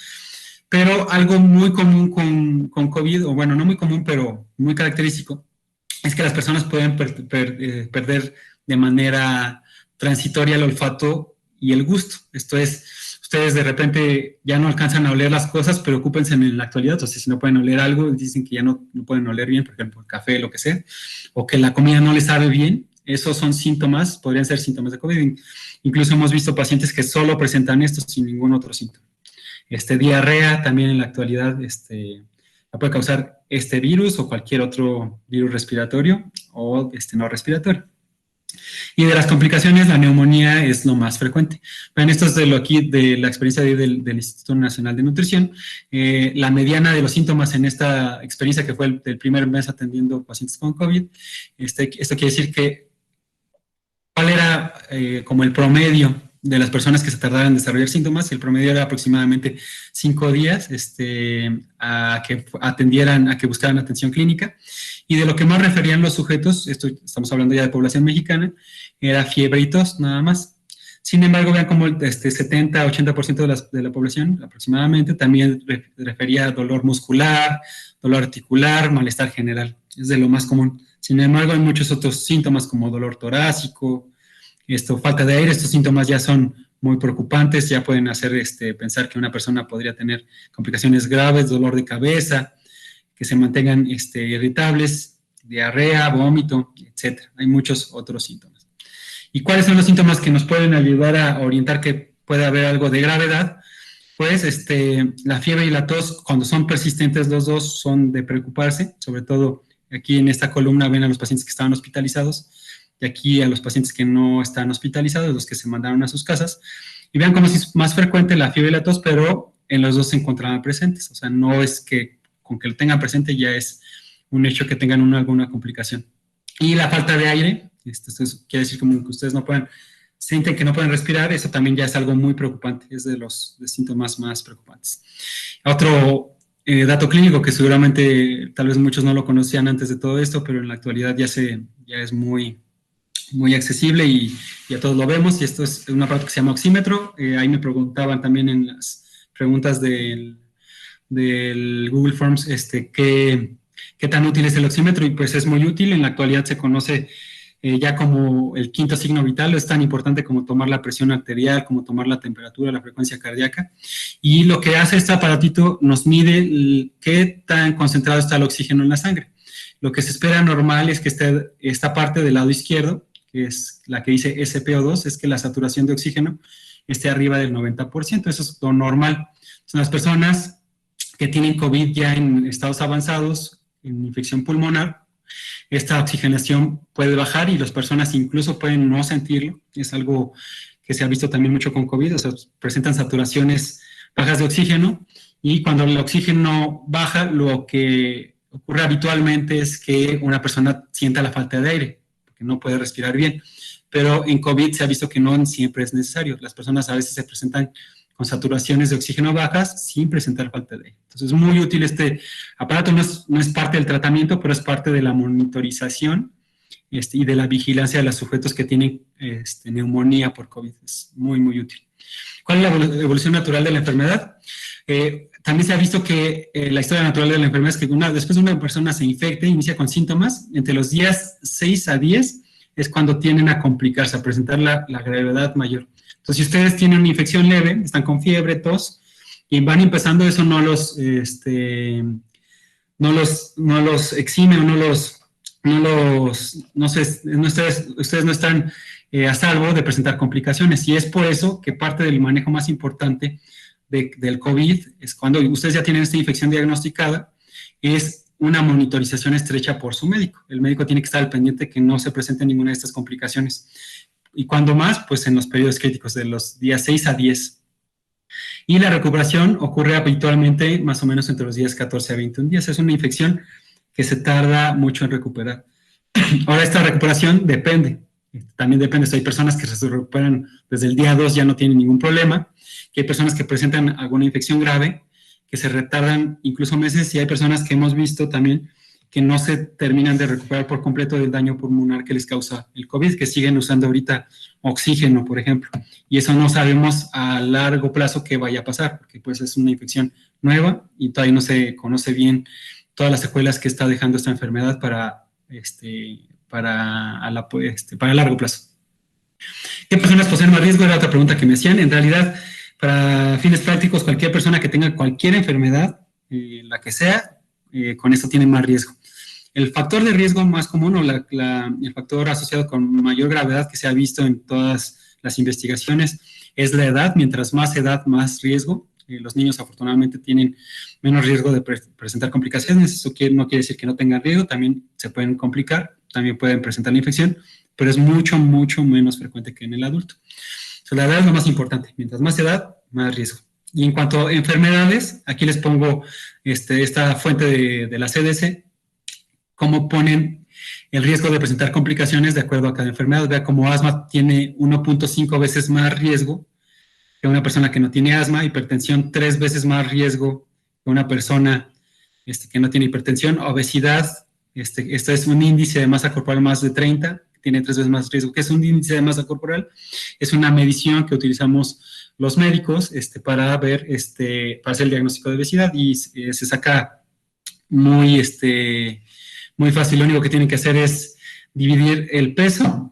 Pero algo muy común con COVID, o bueno, no muy común, pero muy característico, es que las personas pueden perder de manera transitoria el olfato y el gusto. Esto es, ustedes de repente ya no alcanzan a oler las cosas, pero ocúpense en la actualidad. Entonces, si no pueden oler algo, dicen que ya no pueden oler bien, por ejemplo, el café, lo que sea, o que la comida no les sabe bien. Esos son síntomas, podrían ser síntomas de COVID. Incluso hemos visto pacientes que solo presentan esto sin ningún otro síntoma. Diarrea también en la actualidad la puede causar este virus o cualquier otro virus respiratorio o no respiratorio. Y de las complicaciones, la neumonía es lo más frecuente. Vean, esto es de la experiencia del Instituto Nacional de Nutrición. La mediana de los síntomas en esta experiencia, que fue el primer mes atendiendo pacientes con COVID, esto quiere decir que ¿cuál era como el promedio de las personas que se tardaban en desarrollar síntomas? El promedio era aproximadamente 5 días a que buscaran atención clínica. Y de lo que más referían los sujetos, estamos hablando ya de población mexicana, era fiebre y tos, nada más. Sin embargo, vean cómo 70-80% de la población aproximadamente también refería dolor muscular, dolor articular, malestar general. Es de lo más común. Sin embargo, hay muchos otros síntomas como dolor torácico, falta de aire. Estos síntomas ya son muy preocupantes, ya pueden hacer pensar que una persona podría tener complicaciones graves, dolor de cabeza, que se mantengan irritables, diarrea, vómito, etc. Hay muchos otros síntomas. ¿Y cuáles son los síntomas que nos pueden ayudar a orientar que puede haber algo de gravedad? Pues la fiebre y la tos, cuando son persistentes los dos, son de preocuparse. Sobre todo aquí en esta columna ven a los pacientes que estaban hospitalizados, y aquí a los pacientes que no están hospitalizados, los que se mandaron a sus casas. Y vean cómo es más frecuente la fiebre y la tos, pero en los dos se encontraban presentes. O sea, no es que con que lo tengan presente ya es un hecho que tengan alguna complicación. Y la falta de aire, esto quiere decir como que ustedes sienten que no pueden respirar. Eso también ya es algo muy preocupante, es de los síntomas más preocupantes. Otro dato clínico que seguramente tal vez muchos no lo conocían antes de todo esto, pero en la actualidad ya es muy accesible y ya todos lo vemos, y esto es un aparato que se llama oxímetro. Ahí me preguntaban también en las preguntas del Google Forms qué tan útil es el oxímetro, y pues es muy útil. En la actualidad se conoce ya como el quinto signo vital. Es tan importante como tomar la presión arterial, como tomar la temperatura, la frecuencia cardíaca. Y lo que hace este aparatito nos mide qué tan concentrado está el oxígeno en la sangre. Lo que se espera normal es que esta parte del lado izquierdo, que es la que dice SpO2, es que la saturación de oxígeno esté arriba del 90%. Eso es lo normal. Son las personas que tienen COVID ya en estados avanzados, en infección pulmonar, esta oxigenación puede bajar y las personas incluso pueden no sentirlo. Es algo que se ha visto también mucho con COVID, o sea, presentan saturaciones bajas de oxígeno, y cuando el oxígeno baja, lo que ocurre habitualmente es que una persona sienta la falta de aire, porque no puede respirar bien. Pero en COVID se ha visto que no siempre es necesario. Las personas a veces se presentan con saturaciones de oxígeno bajas sin presentar falta de aire. Entonces es muy útil este aparato. No es parte del tratamiento, pero es parte de la monitorización y de la vigilancia de los sujetos que tienen neumonía por COVID. Es muy, muy útil. ¿Cuál es la evolución natural de la enfermedad? También se ha visto que la historia natural de la enfermedad es que después de una persona se infecte, inicia con síntomas, entre los días 6 a 10 es cuando tienden a complicarse, a presentar la gravedad mayor. Entonces, si ustedes tienen una infección leve, están con fiebre, tos, y van empezando, eso no los exime o ustedes no están a salvo de presentar complicaciones. Y es por eso que parte del manejo más importante del COVID es cuando ustedes ya tienen esta infección diagnosticada, es una monitorización estrecha por su médico. El médico tiene que estar al pendiente que no se presente ninguna de estas complicaciones. Y cuando más, pues en los periodos críticos de los días 6 a 10. Y la recuperación ocurre habitualmente más o menos entre los días 14 a 21 días. Es una infección que se tarda mucho en recuperar. Ahora, esta recuperación depende. También depende. Hay personas que se recuperan desde el día 2, ya no tienen ningún problema. Que hay personas que presentan alguna infección grave, que se retardan incluso meses, y hay personas que hemos visto también que no se terminan de recuperar por completo del daño pulmonar que les causa el COVID, que siguen usando ahorita oxígeno, por ejemplo. Y eso no sabemos a largo plazo qué vaya a pasar, porque pues es una infección nueva y todavía no se conoce bien todas las secuelas que está dejando esta enfermedad para largo plazo. ¿Qué personas poseen más riesgo? Era otra pregunta que me hacían. En realidad, para fines prácticos, cualquier persona que tenga cualquier enfermedad, la que sea, con esto tiene más riesgo. El factor de riesgo más común o el factor asociado con mayor gravedad que se ha visto en todas las investigaciones es la edad. Mientras más edad, más riesgo. Los niños afortunadamente tienen menos riesgo de presentar complicaciones. Eso no quiere decir que no tengan riesgo, también se pueden complicar, también pueden presentar la infección, pero es mucho, mucho menos frecuente que en el adulto. La edad es lo más importante. Mientras más edad, más riesgo. Y en cuanto a enfermedades, aquí les pongo esta fuente de la CDC, cómo ponen el riesgo de presentar complicaciones de acuerdo a cada enfermedad. Vea como asma tiene 1.5 veces más riesgo que una persona que no tiene asma, hipertensión 3 veces más riesgo que una persona que no tiene hipertensión, obesidad, este es un índice de masa corporal más de 30, tiene 3 veces más riesgo. ¿Qué es un índice de masa corporal? Es una medición que utilizamos los médicos para ver, para hacer el diagnóstico de obesidad, y se saca muy fácil. Lo único que tienen que hacer es dividir el peso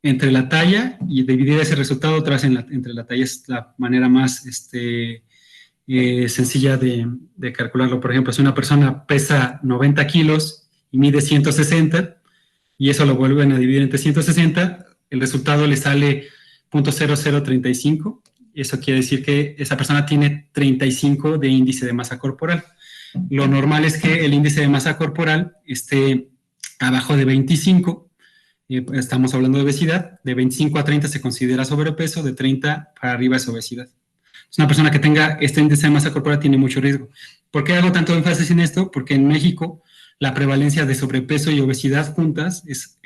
entre la talla y dividir ese resultado otra vez entre la talla. Es la manera más sencilla de calcularlo. Por ejemplo, si una persona pesa 90 kilos y mide 160, y eso lo vuelven a dividir entre 160, el resultado le sale 0.0035. Eso quiere decir que esa persona tiene 35 de índice de masa corporal. Lo normal es que el índice de masa corporal esté abajo de 25. Estamos hablando de obesidad. De 25 a 30 se considera sobrepeso, de 30 para arriba es obesidad. Es una persona que tenga este índice de masa corporal tiene mucho riesgo. ¿Por qué hago tanto énfasis en esto? Porque en México la prevalencia de sobrepeso y obesidad juntas es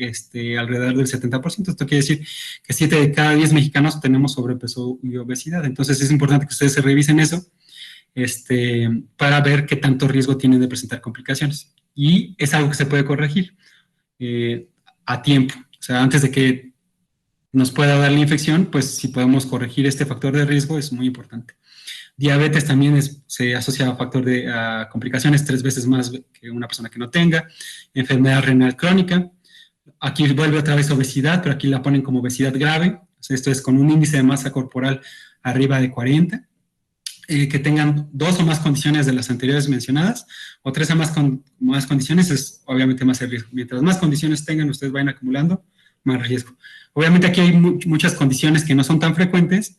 alrededor del 70%. Esto quiere decir que 7 de cada 10 mexicanos tenemos sobrepeso y obesidad. Entonces es importante que ustedes se revisen eso para ver qué tanto riesgo tienen de presentar complicaciones. Y es algo que se puede corregir a tiempo. O sea, antes de que nos pueda dar la infección, pues si podemos corregir este factor de riesgo es muy importante. Diabetes también se asocia a complicaciones 3 veces más que una persona que no tenga. Enfermedad renal crónica, Aquí vuelve otra vez obesidad, pero aquí la ponen como obesidad grave. O sea, esto es con un índice de masa corporal arriba de 40. Que tengan 2 o más condiciones de las anteriores mencionadas, o 3 o más condiciones, es obviamente más el riesgo. Mientras más condiciones tengan, ustedes vayan acumulando, más riesgo. Obviamente aquí hay muchas condiciones que no son tan frecuentes,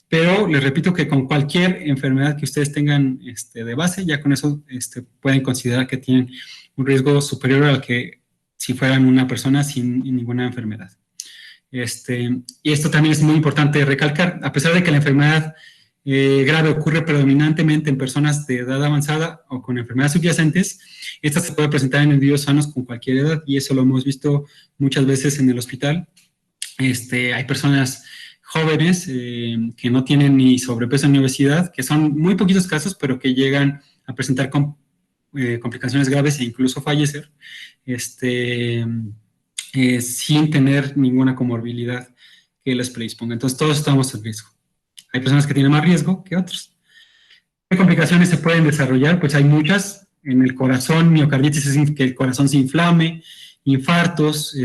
pero les repito que con cualquier enfermedad que ustedes tengan de base, ya con eso pueden considerar que tienen un riesgo superior al que si fueran una persona sin ninguna enfermedad. Y esto también es muy importante recalcar, a pesar de que la enfermedad grave ocurre predominantemente en personas de edad avanzada o con enfermedades subyacentes, esta se puede presentar en individuos sanos con cualquier edad, y eso lo hemos visto muchas veces en el hospital. Hay personas jóvenes que no tienen ni sobrepeso ni obesidad, que son muy poquitos casos, pero que llegan a presentar complicaciones graves e incluso fallecer, sin tener ninguna comorbilidad que les predisponga. Entonces, todos estamos en riesgo. Hay personas que tienen más riesgo que otros. ¿Qué complicaciones se pueden desarrollar? Pues hay muchas. En el corazón, miocarditis es que el corazón se inflame, infartos,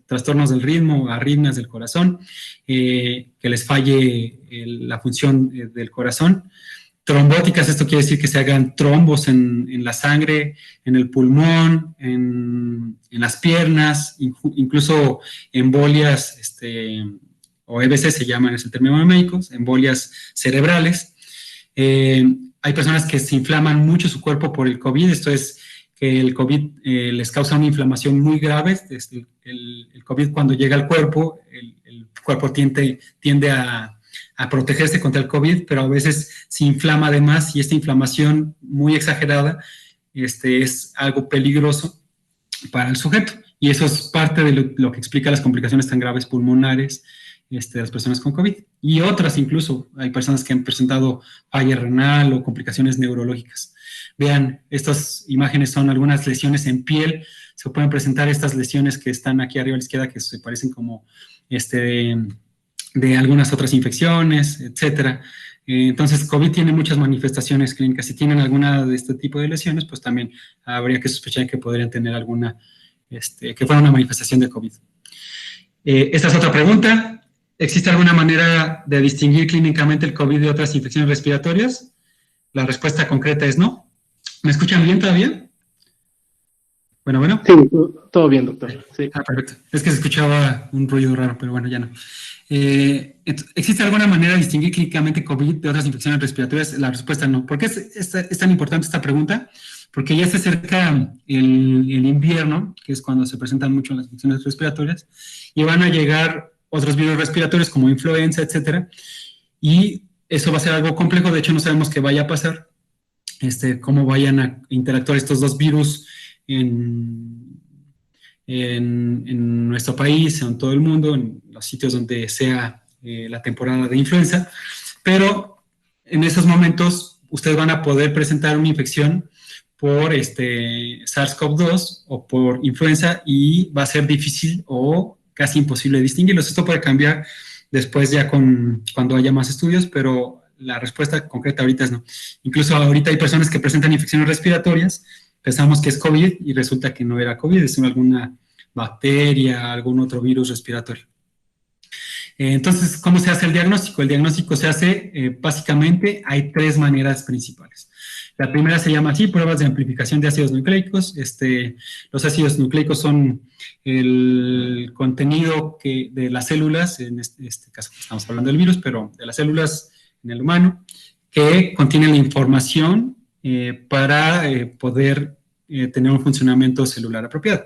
trastornos del ritmo, arritmias del corazón, que les falle la función del corazón. Trombóticas, esto quiere decir que se hagan trombos en la sangre, en el pulmón, en las piernas, incluso embolias, o EBC se llaman, es el término médico, embolias cerebrales. Hay personas que se inflaman mucho su cuerpo por el COVID, esto es que el COVID les causa una inflamación muy grave. El COVID, cuando llega al cuerpo, el cuerpo tiende a protegerse contra el COVID, pero a veces se inflama además, y esta inflamación muy exagerada es algo peligroso para el sujeto, y eso es parte de lo que explica las complicaciones tan graves pulmonares de las personas con COVID, y otras incluso. Hay personas que han presentado falla renal o complicaciones neurológicas. Vean, estas imágenes son algunas lesiones en piel. Se pueden presentar estas lesiones que están aquí arriba a la izquierda, que se parecen como de algunas otras infecciones, etcétera. Entonces, COVID tiene muchas manifestaciones clínicas. Si tienen alguna de este tipo de lesiones, pues también habría que sospechar que podrían tener alguna, que fuera una manifestación de COVID. Esta es otra pregunta. ¿Existe alguna manera de distinguir clínicamente el COVID de otras infecciones respiratorias? La respuesta concreta es no. ¿Me escuchan bien todavía? Bueno. Sí, todo bien, doctor. Sí. Perfecto. Es que se escuchaba un ruido raro, pero bueno, ya no. ¿Existe alguna manera de distinguir clínicamente COVID de otras infecciones respiratorias? La respuesta no. ¿Por qué es tan importante esta pregunta? Porque ya se acerca el invierno, que es cuando se presentan mucho las infecciones respiratorias, y van a llegar otros virus respiratorios como influenza, etcétera, y eso va a ser algo complejo. De hecho, no sabemos qué vaya a pasar, cómo vayan a interactuar estos dos virus en nuestro país, en todo el mundo, en los sitios donde sea la temporada de influenza, pero en esos momentos ustedes van a poder presentar una infección por SARS-CoV-2 o por influenza, y va a ser difícil o casi imposible distinguirlos. Esto puede cambiar después ya cuando haya más estudios, pero la respuesta concreta ahorita es no. Incluso ahorita hay personas que presentan infecciones respiratorias, pensamos que es COVID y resulta que no era COVID, es alguna bacteria, algún otro virus respiratorio. Entonces, ¿cómo se hace el diagnóstico? El diagnóstico se hace, básicamente, hay 3 maneras principales. La primera se llama así, pruebas de amplificación de ácidos nucleicos. Los ácidos nucleicos son el contenido de las células, en este caso estamos hablando del virus, pero de las células en el humano, que contienen la información para poder tener un funcionamiento celular apropiado.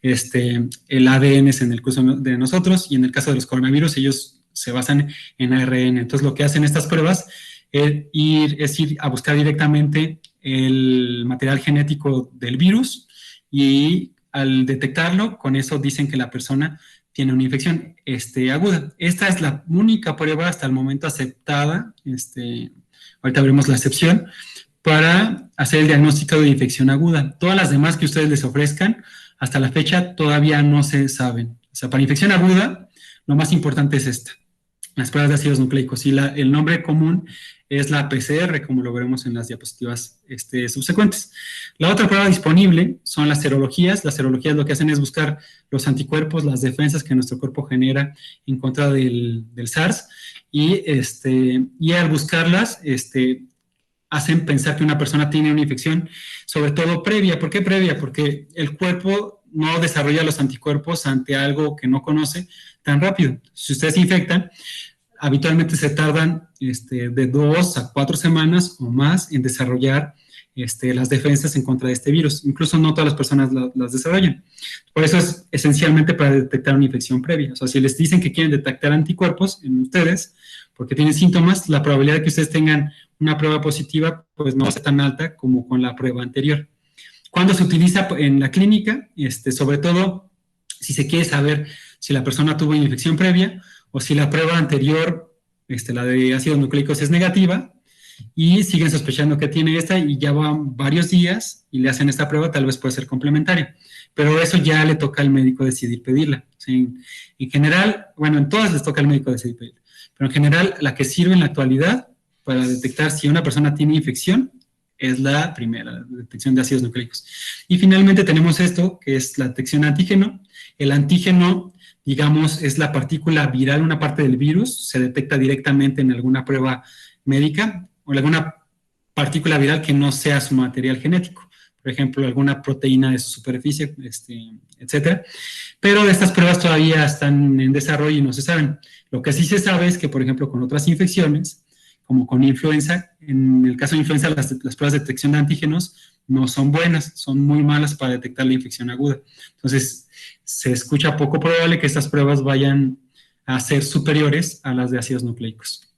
El ADN es en el caso de nosotros, y en el caso de los coronavirus ellos se basan en ARN. Entonces, lo que hacen estas pruebas es ir a buscar directamente el material genético del virus, y al detectarlo, con eso dicen que la persona tiene una infección aguda. Esta es la única prueba hasta el momento aceptada, ahorita veremos la excepción, para hacer el diagnóstico de infección aguda. Todas las demás que ustedes les ofrezcan, hasta la fecha todavía no se saben. O sea, para infección aguda, lo más importante es esta. las pruebas de ácidos nucleicos. Y el nombre común es la PCR, como lo veremos en las diapositivas subsecuentes. La otra prueba disponible son las serologías. Las serologías lo que hacen es buscar los anticuerpos, las defensas que nuestro cuerpo genera en contra del SARS, y al buscarlas, hacen pensar que una persona tiene una infección, sobre todo previa. ¿Por qué previa? Porque el cuerpo no desarrolla los anticuerpos ante algo que no conoce tan rápido. Si ustedes se infectan, habitualmente se tardan de 2 a 4 semanas o más en desarrollar las defensas en contra de este virus. Incluso no todas las personas las desarrollan. Por eso es esencialmente para detectar una infección previa. O sea, si les dicen que quieren detectar anticuerpos en ustedes porque tienen síntomas, la probabilidad de que ustedes tengan una prueba positiva pues no va a ser tan alta como con la prueba anterior. ¿Cuándo se utiliza en la clínica? Sobre todo si se quiere saber si la persona tuvo una infección previa o si la prueba anterior, la de ácidos nucleicos, es negativa y siguen sospechando que tiene esta y ya van varios días y le hacen esta prueba, tal vez puede ser complementaria. Pero eso ya le toca al médico decidir pedirla. ¿Sí? En general, bueno, en todas les toca al médico decidir pedirla. Pero en general, la que sirve en la actualidad para detectar si una persona tiene infección es la primera, la detección de ácidos nucleicos. Y finalmente tenemos esto, que es la detección de antígeno. El antígeno, digamos, es la partícula viral, una parte del virus, se detecta directamente en alguna prueba médica o alguna partícula viral que no sea su material genético. Por ejemplo, alguna proteína de su superficie, etcétera. Pero estas pruebas todavía están en desarrollo y no se saben. Lo que sí se sabe es que, por ejemplo, con otras infecciones, como con influenza, en el caso de influenza, las pruebas de detección de antígenos no son buenas, son muy malas para detectar la infección aguda. Entonces, se escucha poco probable que estas pruebas vayan a ser superiores a las de ácidos nucleicos.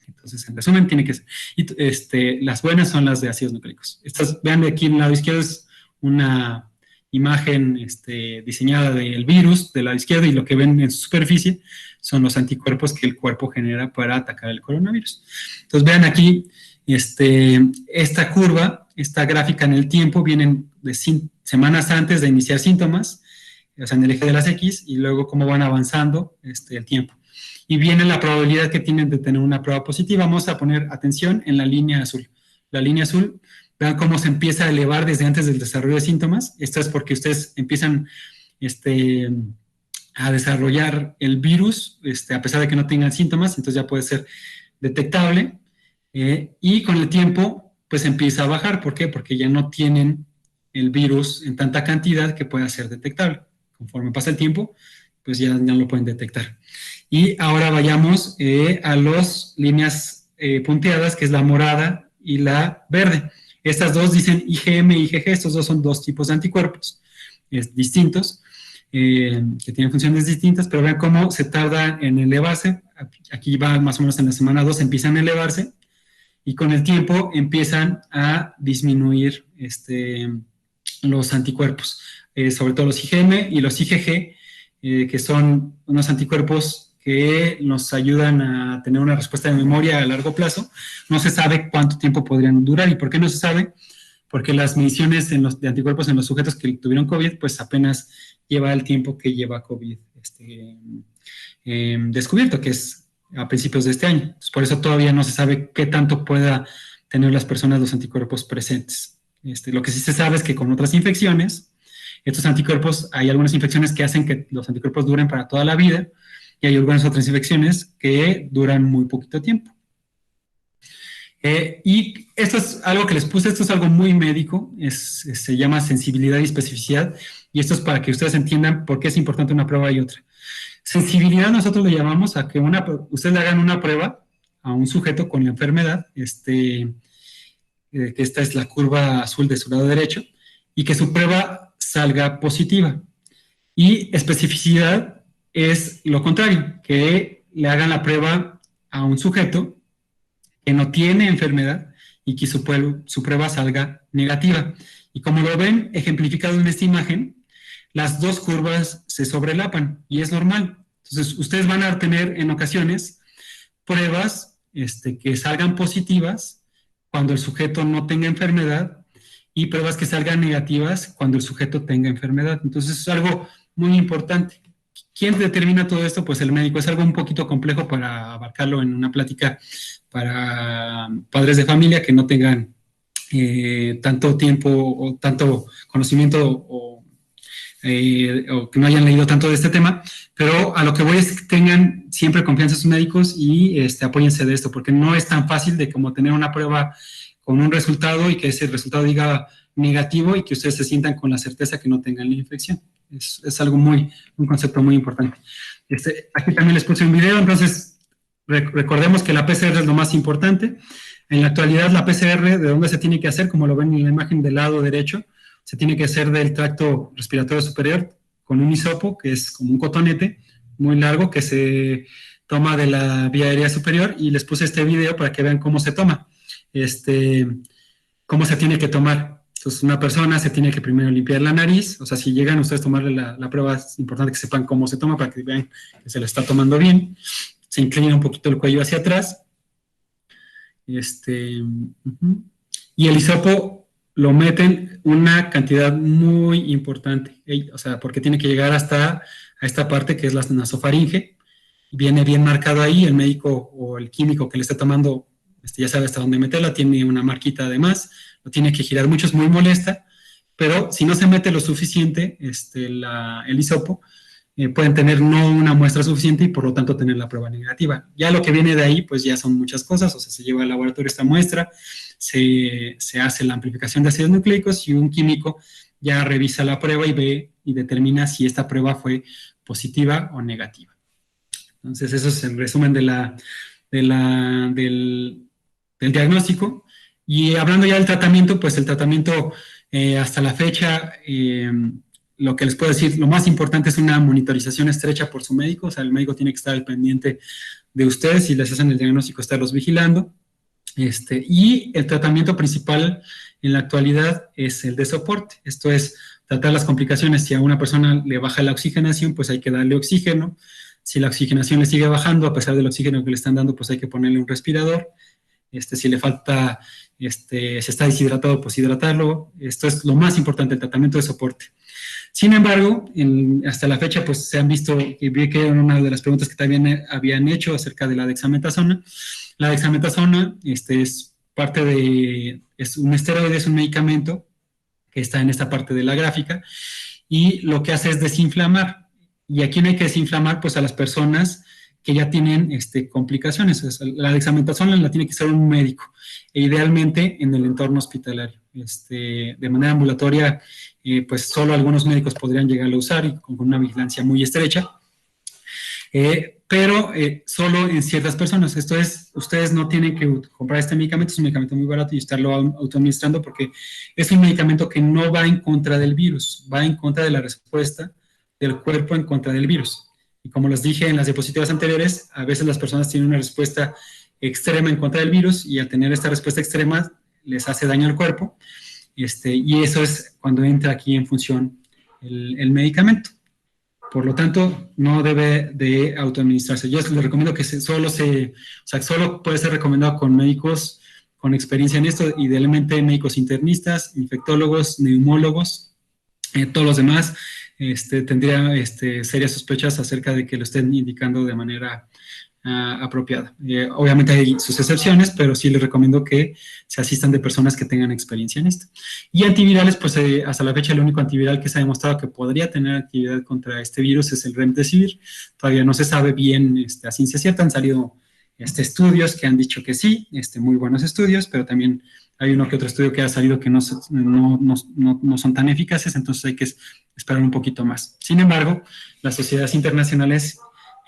Entonces, en resumen, tiene que ser. Y las buenas son las de ácidos nucleicos. Vean aquí en el lado izquierdo es una imagen diseñada del virus del lado izquierdo y lo que ven en su superficie son los anticuerpos que el cuerpo genera para atacar el coronavirus. Entonces, vean aquí esta curva, esta gráfica en el tiempo, vienen de semanas antes de iniciar síntomas, o sea, en el eje de las X, y luego cómo van avanzando el tiempo. Y viene la probabilidad que tienen de tener una prueba positiva. Vamos a poner atención en la línea azul. La línea azul, vean cómo se empieza a elevar desde antes del desarrollo de síntomas. Esto es porque ustedes empiezan a desarrollar el virus, a pesar de que no tengan síntomas, entonces ya puede ser detectable. Y con el tiempo, pues empieza a bajar. ¿Por qué? Porque ya no tienen el virus en tanta cantidad que pueda ser detectable. Conforme pasa el tiempo, pues ya lo pueden detectar. Y ahora vayamos a las líneas punteadas, que es la morada y la verde. Estas dos dicen IgM y IgG, estos dos son dos tipos de anticuerpos distintos, que tienen funciones distintas, pero vean cómo se tarda en elevarse. Aquí va más o menos en la semana 2, empiezan a elevarse, y con el tiempo empiezan a disminuir los anticuerpos, sobre todo los IgM y los IgG, que son unos anticuerpos que nos ayudan a tener una respuesta de memoria a largo plazo. No se sabe cuánto tiempo podrían durar. ¿Y por qué no se sabe? Porque las mediciones de anticuerpos en los sujetos que tuvieron COVID, pues apenas lleva el tiempo que lleva COVID descubierto, que es a principios de este año. Entonces, por eso todavía no se sabe qué tanto pueda tener las personas los anticuerpos presentes. Lo que sí se sabe es que con otras infecciones, estos anticuerpos, hay algunas infecciones que hacen que los anticuerpos duren para toda la vida, y hay algunas otras infecciones que duran muy poquito tiempo. Y esto es algo que les puse, esto es algo muy médico, se llama sensibilidad y especificidad, y esto es para que ustedes entiendan por qué es importante una prueba y otra. Sensibilidad nosotros le llamamos a que ustedes le hagan una prueba a un sujeto con la enfermedad, que esta es la curva azul de su lado derecho, y que su prueba salga positiva. Y especificidad es lo contrario, que le hagan la prueba a un sujeto que no tiene enfermedad y que su prueba salga negativa. Y como lo ven ejemplificado en esta imagen, las dos curvas se sobrelapan y es normal. Entonces, ustedes van a tener en ocasiones pruebas que salgan positivas cuando el sujeto no tenga enfermedad y pruebas que salgan negativas cuando el sujeto tenga enfermedad. Entonces, es algo muy importante. ¿Quién determina todo esto? Pues el médico. Es algo un poquito complejo para abarcarlo en una plática para padres de familia que no tengan tanto tiempo o tanto conocimiento o que no hayan leído tanto de este tema, pero a lo que voy es que tengan siempre confianza en sus médicos y apóyense de esto, porque no es tan fácil de como tener una prueba con un resultado y que ese resultado diga negativo y que ustedes se sientan con la certeza que no tengan la infección. Es algo un concepto muy importante. Aquí también les puse un video, entonces recordemos que la PCR es lo más importante. En la actualidad la PCR, ¿de dónde se tiene que hacer? Como lo ven en la imagen del lado derecho, se tiene que hacer del tracto respiratorio superior con un hisopo, que es como un cotonete muy largo que se toma de la vía aérea superior, y les puse este video para que vean cómo se toma, cómo se tiene que tomar. Entonces, una persona se tiene que primero limpiar la nariz, o sea, si llegan ustedes a tomarle la prueba, es importante que sepan cómo se toma para que vean que se lo está tomando bien. Se inclina un poquito el cuello hacia atrás. Y el hisopo lo meten una cantidad muy importante, o sea, porque tiene que llegar hasta a esta parte que es la nasofaringe, viene bien marcado ahí, el médico o el químico que le está tomando ya sabe hasta dónde meterla, tiene una marquita además, lo tiene que girar mucho, es muy molesta, pero si no se mete lo suficiente el hisopo, pueden tener no una muestra suficiente y por lo tanto tener la prueba negativa. Ya lo que viene de ahí, pues ya son muchas cosas, o sea, se lleva al laboratorio esta muestra, se hace la amplificación de ácidos nucleicos y un químico ya revisa la prueba y ve y determina si esta prueba fue positiva o negativa. Entonces, eso es el resumen del diagnóstico. Y hablando ya del tratamiento, pues el tratamiento hasta la fecha, lo que les puedo decir, lo más importante es una monitorización estrecha por su médico, o sea, el médico tiene que estar al pendiente de ustedes, si les hacen el diagnóstico, estarlos vigilando. Y el tratamiento principal en la actualidad es el de soporte, esto es tratar las complicaciones. Si a una persona le baja la oxigenación, pues hay que darle oxígeno. Si la oxigenación le sigue bajando, a pesar del oxígeno que le están dando, pues hay que ponerle un respirador. Si le falta, si está deshidratado, pues hidratarlo. Esto es lo más importante, el tratamiento de soporte. Sin embargo, hasta la fecha, pues se han visto, y vi que era una de las preguntas que también habían hecho acerca de la dexametasona. La dexametasona es parte es un esteroide, es un medicamento que está en esta parte de la gráfica, y lo que hace es desinflamar. ¿Y a quién hay que desinflamar? Pues a las personas que ya tienen complicaciones. O sea, la dexametasona la tiene que hacer un médico, e idealmente en el entorno hospitalario. De manera ambulatoria, pues solo algunos médicos podrían llegarlo a usar y con una vigilancia muy estrecha, pero solo en ciertas personas. Esto es, ustedes no tienen que comprar este medicamento, es un medicamento muy barato y estarlo autoadministrando, porque es un medicamento que no va en contra del virus, va en contra de la respuesta del cuerpo en contra del virus. Y como les dije en las diapositivas anteriores, a veces las personas tienen una respuesta extrema en contra del virus, y al tener esta respuesta extrema les hace daño al cuerpo, y eso es cuando entra aquí en función el medicamento. Por lo tanto, no debe de autoadministrarse. Yo les recomiendo que solo puede ser recomendado con médicos con experiencia en esto, idealmente médicos internistas, infectólogos, neumólogos. Todos los demás tendría serias sospechas acerca de que lo estén indicando de manera apropiada. Obviamente hay sus excepciones, pero sí les recomiendo que se asistan de personas que tengan experiencia en esto. Y antivirales, pues hasta la fecha el único antiviral que se ha demostrado que podría tener actividad contra este virus es el Remdesivir. Todavía no se sabe bien a ciencia cierta, han salido estudios que han dicho que sí, muy buenos estudios, pero también hay uno que otro estudio que ha salido que no son tan eficaces, entonces hay que esperar un poquito más. Sin embargo, las sociedades internacionales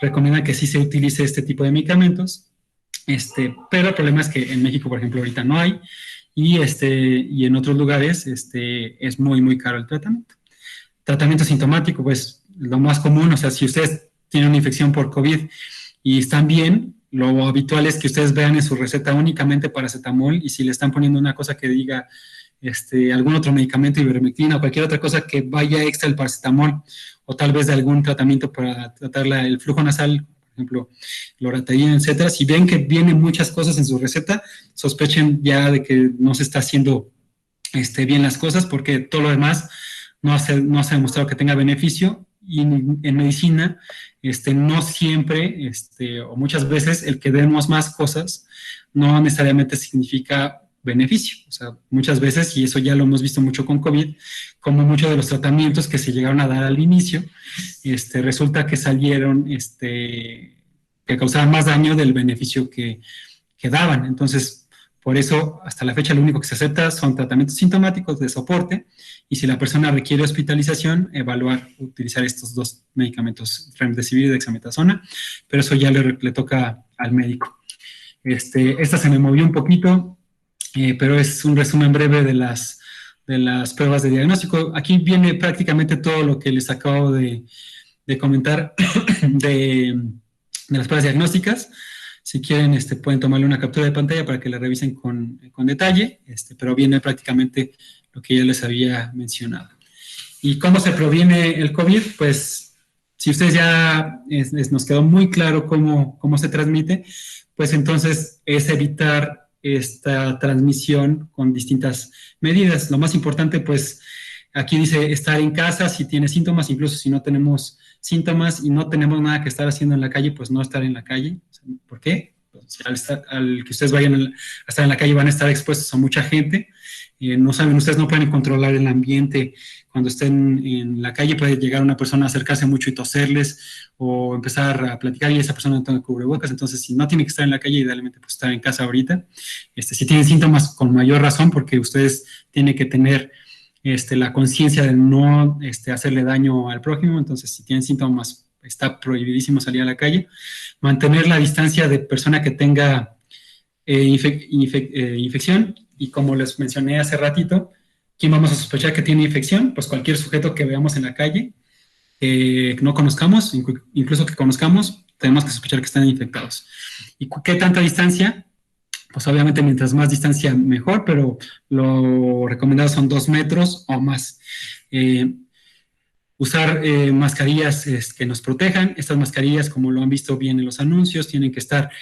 recomiendan que sí se utilice este tipo de medicamentos, pero el problema es que en México, por ejemplo, ahorita no hay, y en otros lugares es muy, muy caro el tratamiento. Tratamiento sintomático, pues lo más común, o sea, si ustedes tienen una infección por COVID y están bien, lo habitual es que ustedes vean en su receta únicamente paracetamol, y si le están poniendo una cosa que diga algún otro medicamento, ivermectina o cualquier otra cosa que vaya extra el paracetamol, o tal vez de algún tratamiento para tratar el flujo nasal, por ejemplo, loratadina, etcétera. Si ven que vienen muchas cosas en su receta, sospechen ya de que no se está haciendo bien las cosas, porque todo lo demás no se ha demostrado que tenga beneficio, en medicina, no siempre, o muchas veces, el que demos más cosas no necesariamente significa beneficio. O sea, muchas veces, y eso ya lo hemos visto mucho con COVID, como muchos de los tratamientos que se llegaron a dar al inicio, resulta que salieron, que causaban más daño del beneficio que daban. Entonces, por eso, hasta la fecha, lo único que se acepta son tratamientos sintomáticos de soporte, y si la persona requiere hospitalización, evaluar, utilizar estos dos medicamentos, remdesivir y dexametasona, pero eso ya le toca al médico. Esta se me movió un poquito, pero es un resumen breve de las pruebas de diagnóstico. Aquí viene prácticamente todo lo que les acabo de comentar de las pruebas diagnósticas. Si quieren, pueden tomarle una captura de pantalla para que la revisen con detalle, pero viene prácticamente lo que ya les había mencionado. ¿Y cómo se previene el COVID? Pues, si ustedes ya nos quedó muy claro cómo se transmite, pues entonces es evitar esta transmisión con distintas medidas. Lo más importante, pues, aquí dice estar en casa si tiene síntomas, incluso si no tenemos síntomas y no tenemos nada que estar haciendo en la calle, pues no estar en la calle. ¿Por qué? Pues al que ustedes vayan a estar en la calle van a estar expuestos a mucha gente. No saben, ustedes no pueden controlar el ambiente. Cuando estén en la calle puede llegar una persona a acercarse mucho y toserles o empezar a platicar y esa persona no tiene cubrebocas. Entonces, si no tiene que estar en la calle, idealmente pues estar en casa ahorita. Si tienen síntomas, con mayor razón, porque ustedes tienen que tener la conciencia de no hacerle daño al prójimo. Entonces, si tienen síntomas, está prohibidísimo salir a la calle. Mantener la distancia de persona que tenga infección, y como les mencioné hace ratito, ¿quién vamos a sospechar que tiene infección? Pues cualquier sujeto que veamos en la calle, que no conozcamos, incluso que conozcamos, tenemos que sospechar que están infectados. ¿Y qué tanta distancia? Pues obviamente mientras más distancia mejor, pero lo recomendado son 2 metros o más. Usar mascarillas que nos protejan. Estas mascarillas, como lo han visto bien en los anuncios, tienen que estar,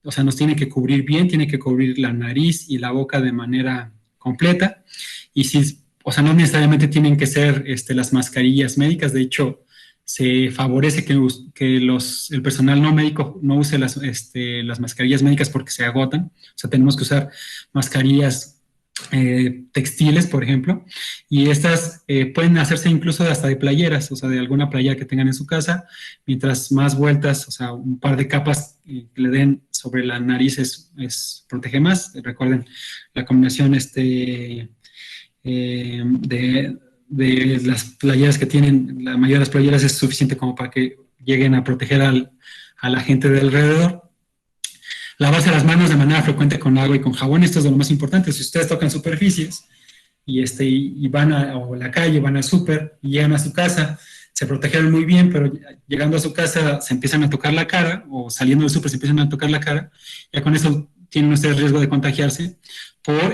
o sea, nos tienen que cubrir bien, tienen que cubrir la nariz y la boca de manera completa. Y si, o sea, no necesariamente tienen que ser las mascarillas médicas. De hecho, se favorece que el personal no médico no use las mascarillas médicas porque se agotan. O sea, tenemos que usar mascarillas textiles, por ejemplo, y estas pueden hacerse incluso hasta de playeras, o sea, de alguna playera que tengan en su casa. Mientras más vueltas, o sea, un par de capas que le den sobre la nariz protege más. Recuerden, la combinación de las playeras que tienen, la mayoría de las playeras es suficiente como para que lleguen a proteger a la gente de alrededor. Lavarse las manos de manera frecuente con agua y con jabón. Esto es de lo más importante. Si ustedes tocan superficies y van a la calle, van al súper y llegan a su casa, se protegieron muy bien, pero llegando a su casa se empiezan a tocar la cara, o saliendo del súper se empiezan a tocar la cara, ya con eso tienen ustedes riesgo de contagiarse por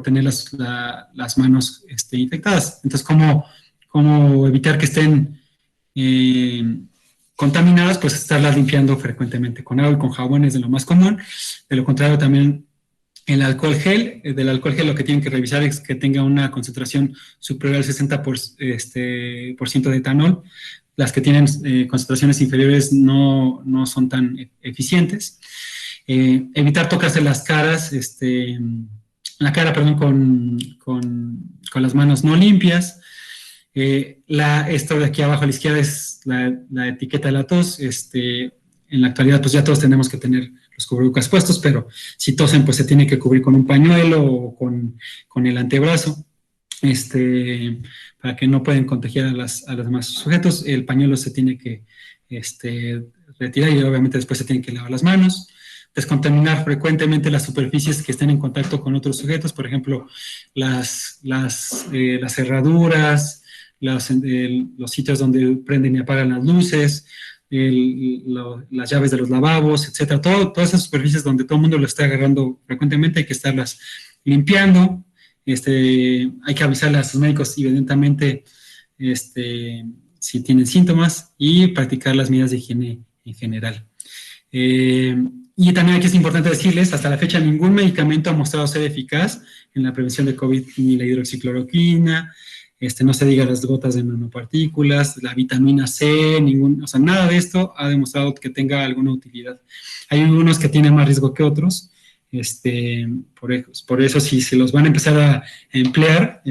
tener las manos infectadas. Entonces, ¿cómo evitar que estén contaminadas? Pues estarlas limpiando frecuentemente con agua y con jabón es de lo más común. De lo contrario, también el alcohol gel. Del alcohol gel lo que tienen que revisar es que tenga una concentración superior al 60% de etanol. Las que tienen concentraciones inferiores no son tan eficientes. Evitar tocarse las caras, con las manos no limpias. Esto de aquí abajo a la izquierda es la etiqueta de la tos. En la actualidad, pues ya todos tenemos que tener los cubrebocas puestos, pero si tosen, pues se tiene que cubrir con un pañuelo o con el antebrazo, para que no pueden contagiar a los demás sujetos. El pañuelo se tiene que retirar y obviamente después se tienen que lavar las manos. Descontaminar frecuentemente las superficies que estén en contacto con otros sujetos, por ejemplo, las cerraduras, los sitios donde prenden y apagan las luces, las llaves de los lavabos, etcétera. Todas esas superficies donde todo el mundo lo está agarrando frecuentemente hay que estarlas limpiando. Hay que avisarle a sus médicos, evidentemente, si tienen síntomas, y practicar las medidas de higiene en general. Y también aquí es importante decirles, hasta la fecha ningún medicamento ha mostrado ser eficaz en la prevención de COVID, ni la hidroxicloroquina, no se diga las gotas de nanopartículas, la vitamina C, o sea, nada de esto ha demostrado que tenga alguna utilidad. Hay unos que tienen más riesgo que otros, por eso si se los van a empezar a emplear,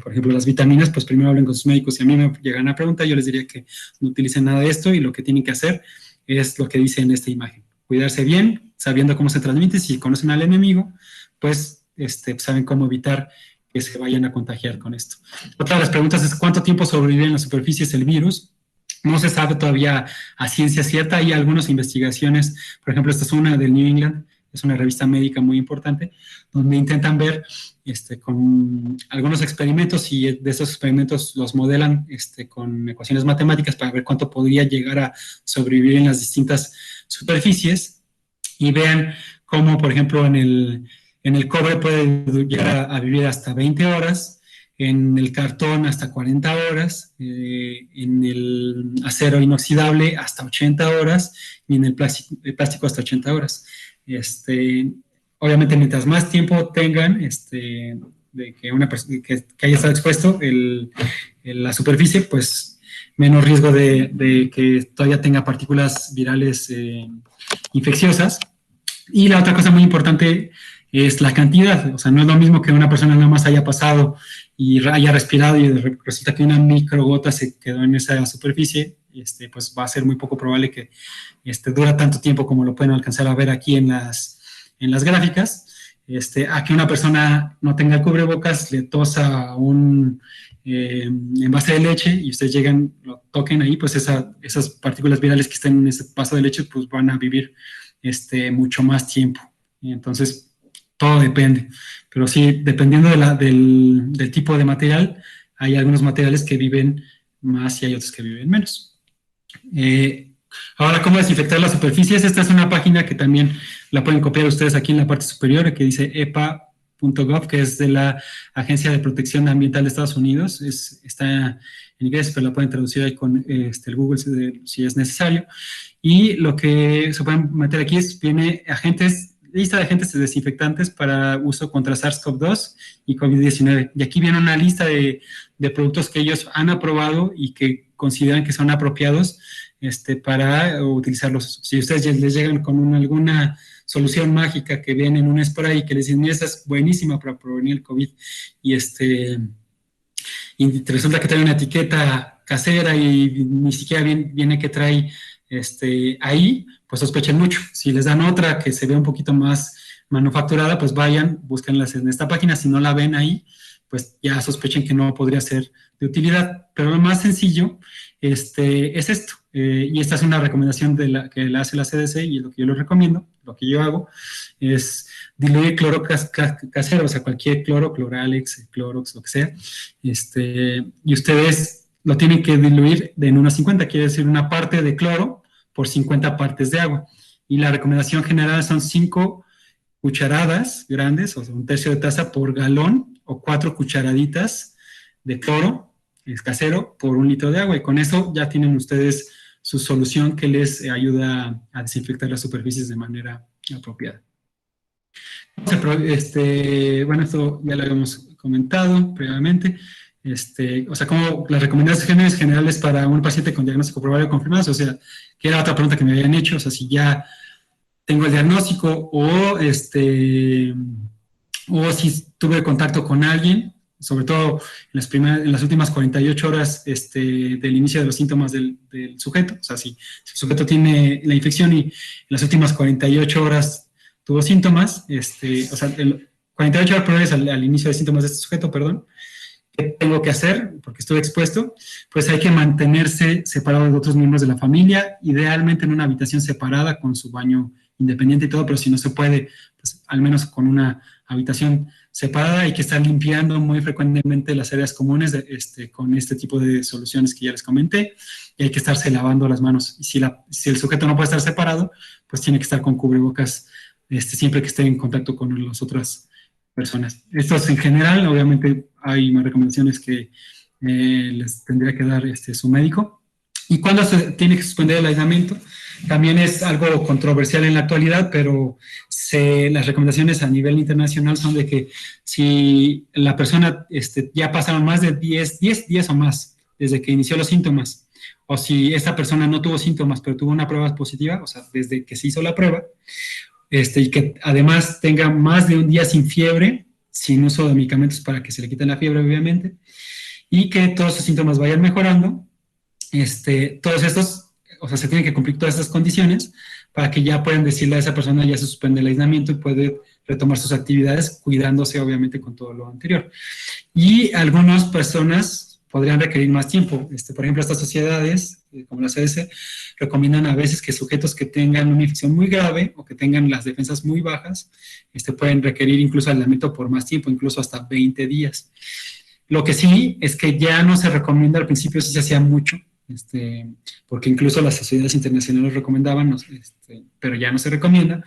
por ejemplo, las vitaminas, pues primero hablen con sus médicos. Si a mí me llegan a preguntar, yo les diría que no utilicen nada de esto y lo que tienen que hacer es lo que dice en esta imagen. Cuidarse bien, sabiendo cómo se transmite. Si conocen al enemigo, pues saben cómo evitar que se vayan a contagiar con esto. Otra de las preguntas es ¿cuánto tiempo sobrevive en las superficies el virus? No se sabe todavía a ciencia cierta. Hay algunas investigaciones, por ejemplo, esta es una del New England, es una revista médica muy importante, donde intentan ver con algunos experimentos y de esos experimentos los modelan con ecuaciones matemáticas para ver cuánto podría llegar a sobrevivir en las distintas superficies y vean cómo, por ejemplo, en el cobre puede llegar a vivir hasta 20 horas, en el cartón hasta 40 horas, en el acero inoxidable hasta 80 horas y en el plástico hasta 80 horas. Obviamente, mientras más tiempo tengan de que una persona que haya estado expuesto la superficie, pues menos riesgo de que todavía tenga partículas virales infecciosas. Y la otra cosa muy importante es la cantidad. O sea, no es lo mismo que una persona nada más haya pasado y haya respirado y resulta que una microgota se quedó en esa superficie, pues va a ser muy poco probable que dura tanto tiempo como lo pueden alcanzar a ver aquí en las gráficas. A que una persona no tenga el cubrebocas, le tosa un envase de leche y ustedes llegan, lo toquen ahí, pues esas partículas virales que están en ese vaso de leche, pues van a vivir mucho más tiempo. Y entonces, todo depende. Pero sí, dependiendo del tipo de material, hay algunos materiales que viven más y hay otros que viven menos. Ahora, ¿cómo desinfectar las superficies? Esta es una página que también la pueden copiar ustedes aquí en la parte superior, que dice epa.gov, que es de la Agencia de Protección Ambiental de Estados Unidos. Está en inglés, pero la pueden traducir ahí con el Google si es necesario. Y lo que se pueden meter aquí viene lista de agentes desinfectantes para uso contra SARS-CoV-2 y COVID-19. Y aquí viene una lista de productos que ellos han aprobado y que consideran que son apropiados para utilizarlos. Si ustedes les llegan con alguna solución mágica que viene en un spray que les dicen, esta es buenísima para prevenir el COVID, y resulta que trae una etiqueta casera y ni siquiera viene que trae ahí, pues sospechen mucho. Si les dan otra que se ve un poquito más manufacturada, pues vayan, búsquenlas en esta página. Si no la ven ahí, pues ya sospechen que no podría ser de utilidad. Pero lo más sencillo es esto. Y esta es una recomendación que la hace la CDC y lo que yo les recomiendo, lo que yo hago, es diluir cloro casero, o sea, cualquier cloro, Cloralex, Clorox, lo que sea, y ustedes lo tienen que diluir en 1:50, quiere decir una parte de cloro por 50 partes de agua. Y la recomendación general son 5 cucharadas grandes, o sea, 1/3 de taza por galón, o 4 cucharaditas de cloro casero por 1 litro de agua. Y con eso ya tienen ustedes su solución que les ayuda a desinfectar las superficies de manera apropiada. Bueno, esto ya lo habíamos comentado previamente. O sea, como las recomendaciones generales para un paciente con diagnóstico probable o confirmado, o sea, que era otra pregunta que me habían hecho, o sea, si ya tengo el diagnóstico o si tuve contacto con alguien, sobre todo en las últimas 48 horas del inicio de los síntomas del sujeto. O sea, si el sujeto tiene la infección y en las últimas 48 horas tuvo síntomas, o sea, 48 horas previas al inicio de síntomas de este sujeto, perdón, ¿qué tengo que hacer? Porque estuve expuesto. Pues hay que mantenerse separado de otros miembros de la familia, idealmente en una habitación separada con su baño independiente y todo, pero si no se puede, pues al menos con una habitación separada. Hay que estar limpiando muy frecuentemente las áreas comunes con este tipo de soluciones que ya les comenté, y hay que estarse lavando las manos. Y si el sujeto no puede estar separado, pues tiene que estar con cubrebocas siempre que esté en contacto con las otras personas. Esto es en general. Obviamente hay más recomendaciones que les tendría que dar su médico. ¿Y cuándo se tiene que suspender el aislamiento? También es algo controversial en la actualidad, pero las recomendaciones a nivel internacional son de que si la persona ya pasaron más de 10 días o más desde que inició los síntomas, o si esta persona no tuvo síntomas pero tuvo una prueba positiva, o sea, desde que se hizo la prueba, y que además tenga más de un día sin fiebre, sin uso de medicamentos para que se le quite la fiebre, obviamente, y que todos sus síntomas vayan mejorando, todos estos, o sea, se tienen que cumplir todas estas condiciones para que ya puedan decirle a esa persona ya se suspende el aislamiento y puede retomar sus actividades, cuidándose obviamente con todo lo anterior. Y algunas personas podrían requerir más tiempo. Por ejemplo, estas sociedades, como la CDC, recomiendan a veces que sujetos que tengan una infección muy grave o que tengan las defensas muy bajas, pueden requerir incluso aislamiento por más tiempo, incluso hasta 20 días. Lo que sí es que ya no se recomienda, al principio sí se hacía mucho, porque incluso las sociedades internacionales recomendaban, pero ya no se recomienda,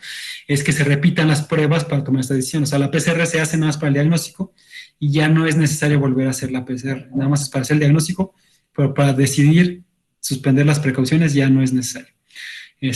es que se repitan las pruebas para tomar esta decisión. O sea, la PCR se hace nada más para el diagnóstico y ya no es necesario volver a hacer la PCR, nada más es para hacer el diagnóstico, pero para decidir suspender las precauciones ya no es necesario. ¿Qué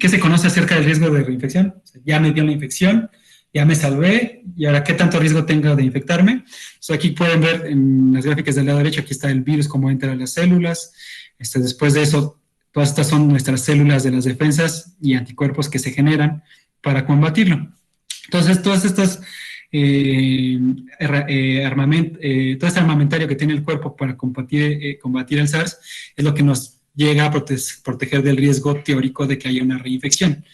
se conoce acerca del riesgo de reinfección? O sea, ya me dio la infección, ya me salvé, y ahora, ¿qué tanto riesgo tengo de infectarme? Aquí pueden ver en las gráficas del lado derecho, aquí está el virus, cómo entra a las células. Después de eso, todas estas son nuestras células de las defensas y anticuerpos que se generan para combatirlo. Entonces, todas estas todo este armamentario que tiene el cuerpo para combatir el SARS es lo que nos llega a proteger del riesgo teórico de que haya una reinfección.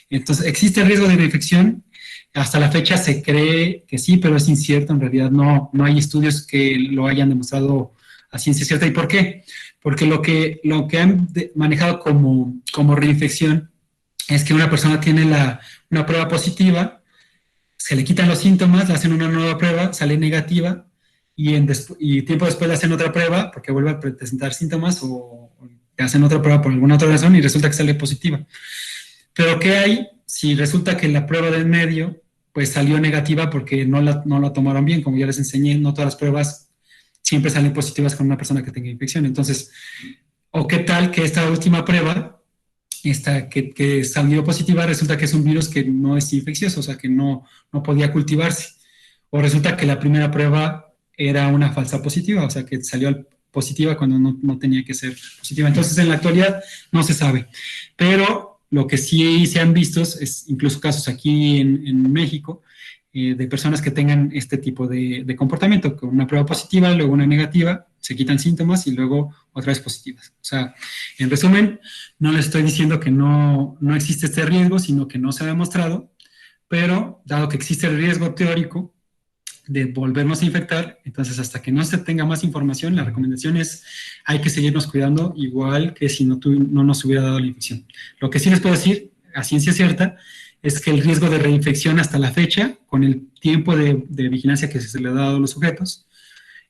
Entonces, ¿existe el riesgo de reinfección? Hasta la fecha se cree que sí, pero es incierto. En realidad no hay estudios que lo hayan demostrado a ciencia cierta. ¿Y por qué? Porque lo que han manejado como reinfección es que una persona tiene una prueba positiva, se le quitan los síntomas, le hacen una nueva prueba, sale negativa, y tiempo después le hacen otra prueba porque vuelve a presentar síntomas, o le hacen otra prueba por alguna otra razón y resulta que sale positiva. Pero ¿qué hay si resulta que la prueba del medio pues salió negativa porque no la tomaron bien? Como ya les enseñé, no todas las pruebas siempre salen positivas con una persona que tenga infección. Entonces, ¿o qué tal que esta última prueba, que salió positiva, resulta que es un virus que no es infeccioso, o sea, que no podía cultivarse? O resulta que la primera prueba era una falsa positiva, o sea, que salió positiva cuando no tenía que ser positiva. Entonces, en la actualidad no se sabe. Pero lo que sí se han visto es incluso casos aquí en México, de personas que tengan este tipo de comportamiento, con una prueba positiva, luego una negativa, se quitan síntomas y luego otra vez positivas. O sea, en resumen, no les estoy diciendo que no existe este riesgo, sino que no se ha demostrado, pero dado que existe el riesgo teórico de volvernos a infectar, entonces hasta que no se tenga más información, la recomendación es hay que seguirnos cuidando igual que si no nos hubiera dado la infección. Lo que sí les puedo decir, a ciencia cierta, es que el riesgo de reinfección hasta la fecha, con el tiempo de vigilancia que se le ha dado a los sujetos,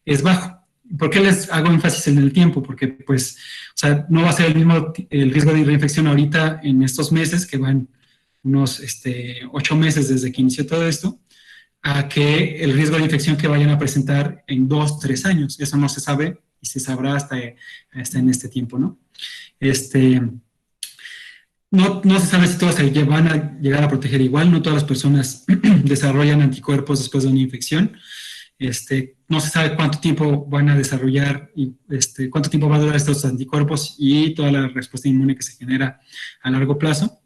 es bajo. ¿Por qué les hago énfasis en el tiempo? Porque, pues, o sea, no va a ser el mismo el riesgo de reinfección ahorita en estos meses, que van unos 8 meses desde que inició todo esto, a que el riesgo de infección que vayan a presentar en 2, 3 años. Eso no se sabe y se sabrá hasta en este tiempo, ¿no? No se sabe si todos se van a llegar a proteger igual, no todas las personas desarrollan anticuerpos después de una infección. No se sabe cuánto tiempo van a desarrollar, cuánto tiempo va a durar estos anticuerpos y toda la respuesta inmune que se genera a largo plazo.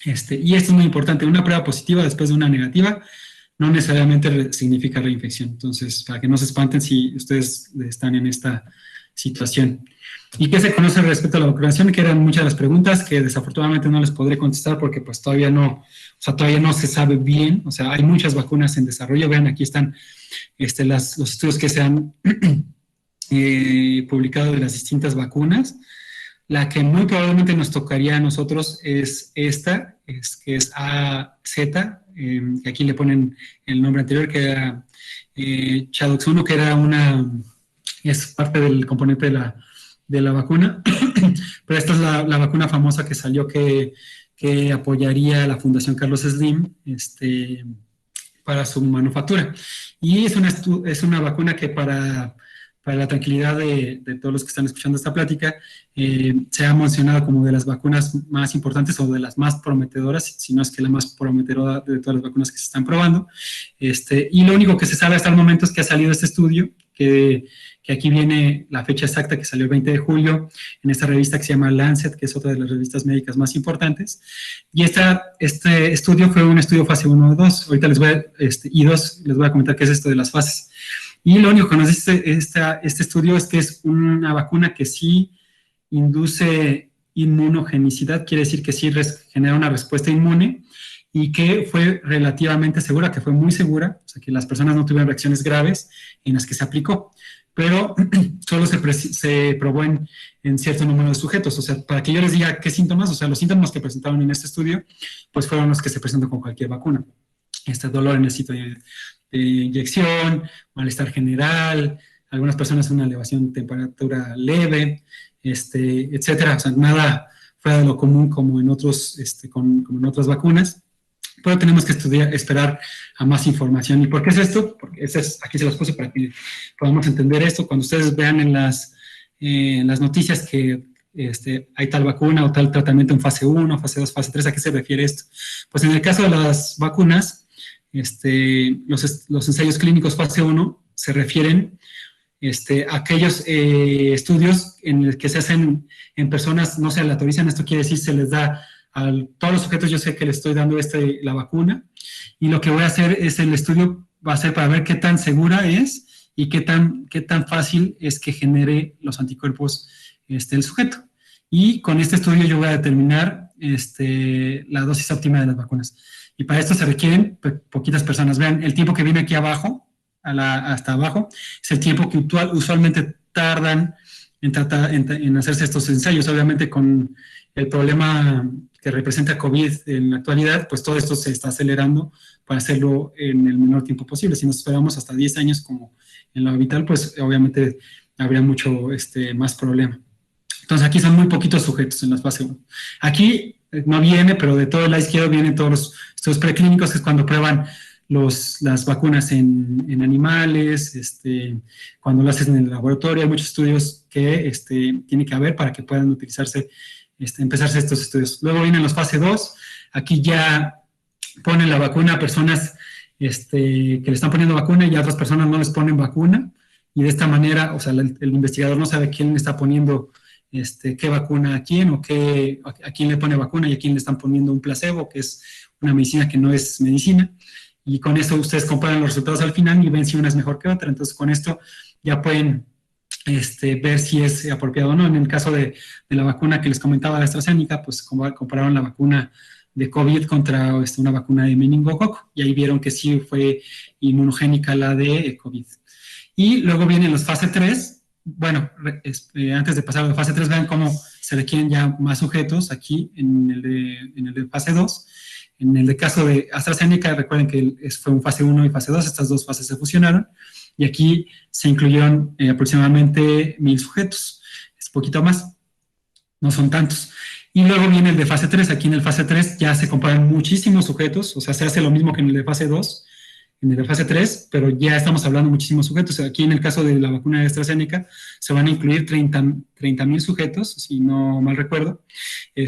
Y esto es muy importante, una prueba positiva después de una negativa no necesariamente significa reinfección. Entonces, para que no se espanten si ustedes están en esta situación. ¿Y qué se conoce respecto a la vacunación? Que eran muchas de las preguntas que desafortunadamente no les podré contestar porque pues todavía no se sabe bien. O sea, hay muchas vacunas en desarrollo. Vean, aquí están los estudios que se han publicado de las distintas vacunas. La que muy probablemente nos tocaría a nosotros es esta, que es AZ, que aquí le ponen el nombre anterior, que era Chadox1, que era es parte del componente de la vacuna, pero esta es la vacuna famosa que salió que apoyaría a la Fundación Carlos Slim para su manufactura. Y es una vacuna que para para la tranquilidad de todos los que están escuchando esta plática, se ha mencionado como de las vacunas más importantes o de las más prometedoras, si no es que la más prometedora de todas las vacunas que se están probando. Y lo único que se sabe hasta el momento es que ha salido este estudio, que aquí viene la fecha exacta, que salió el 20 de julio, en esta revista que se llama Lancet, que es otra de las revistas médicas más importantes. Y este estudio fue un estudio fase 1 o 2. Ahorita les voy a, y 2, les voy a comentar qué es esto de las fases. Y lo único que nos dice este estudio es que es una vacuna que sí induce inmunogenicidad, quiere decir que sí genera una respuesta inmune, y que fue relativamente segura, que fue muy segura, o sea, que las personas no tuvieron reacciones graves en las que se aplicó, pero solo se probó en cierto número de sujetos. O sea, para que yo les diga qué síntomas, o sea, los síntomas que presentaron en este estudio, pues fueron los que se presentan con cualquier vacuna. Dolor en el sitio de inyección, malestar general, algunas personas una elevación de temperatura leve, etcétera. O sea, nada fuera de lo común como en como en otras vacunas. Pero tenemos que esperar a más información. ¿Y por qué es esto? Porque aquí se los puse para que podamos entender esto. Cuando ustedes vean en las noticias que hay tal vacuna o tal tratamiento en fase 1, fase 2, fase 3, ¿a qué se refiere esto? Pues en el caso de las vacunas, los ensayos clínicos fase 1 se refieren a aquellos estudios en los que se hacen en personas, no se aleatorizan. Esto quiere decir, se les da a todos los sujetos, yo sé que les estoy dando la vacuna, y lo que voy a hacer es, el estudio va a ser para ver qué tan segura es y qué tan fácil es que genere los anticuerpos el sujeto. Y con este estudio yo voy a determinar la dosis óptima de las vacunas. Y para esto se requieren poquitas personas. Vean, el tiempo que viene aquí abajo, hasta abajo, es el tiempo que usualmente tardan en hacerse estos ensayos. Obviamente con el problema que representa COVID en la actualidad, pues todo esto se está acelerando para hacerlo en el menor tiempo posible. Si nos esperamos hasta 10 años como en lo habitual, pues obviamente habría mucho más problema. Entonces aquí son muy poquitos sujetos en la fase 1. Aquí no viene, pero de todo el lado izquierdo vienen todos los estudios preclínicos, que es cuando prueban las vacunas en animales, cuando lo hacen en el laboratorio. Hay muchos estudios que tiene que haber para que puedan utilizarse, empezarse estos estudios. Luego vienen los fase 2, aquí ya ponen la vacuna a personas que le están poniendo vacuna y a otras personas no les ponen vacuna, y de esta manera, o sea, el investigador no sabe quién le está poniendo qué vacuna a quién, o a quién le pone vacuna y a quién le están poniendo un placebo, que es una medicina que no es medicina. Y con esto ustedes comparan los resultados al final y ven si una es mejor que otra. Entonces, con esto ya pueden ver si es apropiado o no. En el caso de la vacuna que les comentaba, la AstraZeneca, pues compararon la vacuna de COVID contra una vacuna de meningococo, y ahí vieron que sí fue inmunogénica la de COVID. Y luego vienen los fase 3. Bueno, antes de pasar a la fase 3, vean cómo se requieren ya más sujetos aquí en el de fase 2. En el caso de AstraZeneca, recuerden que fue un fase 1 y fase 2, estas dos fases se fusionaron, y aquí se incluyeron aproximadamente 1,000 sujetos, es poquito más, no son tantos. Y luego viene el de fase 3, aquí en el fase 3 ya se comparan muchísimos sujetos, o sea, se hace lo mismo que en el de fase 2, en el de fase 3, pero ya estamos hablando de muchísimos sujetos. Aquí en el caso de la vacuna de AstraZeneca se van a incluir 30,000 sujetos, si no mal recuerdo, y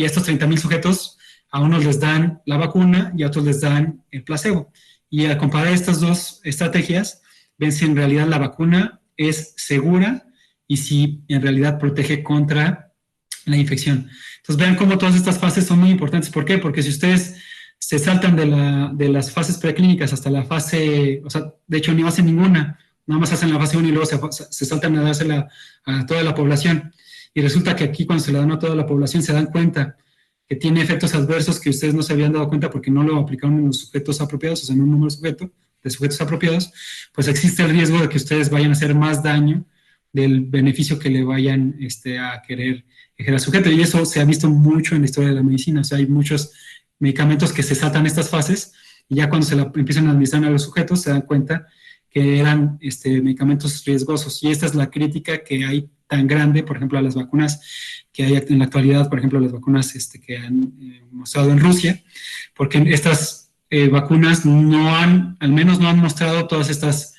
estos 30,000 sujetos, a unos les dan la vacuna y a otros les dan el placebo. Y al comparar estas dos estrategias, ven si en realidad la vacuna es segura y si en realidad protege contra la infección. Entonces vean cómo todas estas fases son muy importantes. ¿Por qué? Porque si ustedes se saltan de las fases preclínicas hasta la fase, o sea, de hecho ni hacen ninguna, nada más hacen la fase 1 y luego se saltan a dársela a toda la población. Y resulta que aquí cuando se la dan a toda la población se dan cuenta que tiene efectos adversos que ustedes no se habían dado cuenta porque no lo aplicaron en los sujetos apropiados, o sea, en un número de sujetos apropiados, pues existe el riesgo de que ustedes vayan a hacer más daño del beneficio que le vayan a querer ejercer al sujeto. Y eso se ha visto mucho en la historia de la medicina. O sea, hay muchos medicamentos que se saltan estas fases y ya cuando se la empiezan a administrar a los sujetos se dan cuenta que eran medicamentos riesgosos. Y esta es la crítica que hay tan grande, por ejemplo, a las vacunas que hay en la actualidad, por ejemplo, las vacunas que han mostrado en Rusia, porque estas vacunas al menos no han mostrado todas estas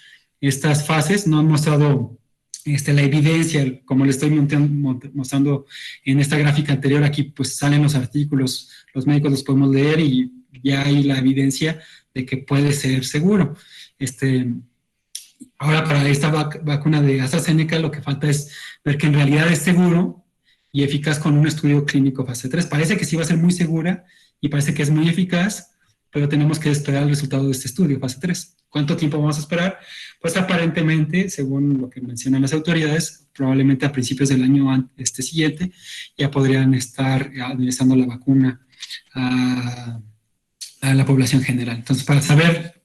estas fases, no han mostrado la evidencia, como le estoy mostrando en esta gráfica anterior. Aquí pues salen los artículos, los médicos los podemos leer y ya hay la evidencia de que puede ser seguro. Ahora, para esta vacuna de AstraZeneca, lo que falta es ver que en realidad es seguro y eficaz con un estudio clínico fase 3. Parece que sí va a ser muy segura y parece que es muy eficaz, pero tenemos que esperar el resultado de este estudio fase 3. ¿Cuánto tiempo vamos a esperar? Pues aparentemente, según lo que mencionan las autoridades, probablemente a principios del año siguiente ya podrían estar administrando la vacuna a la población general. Entonces, para saber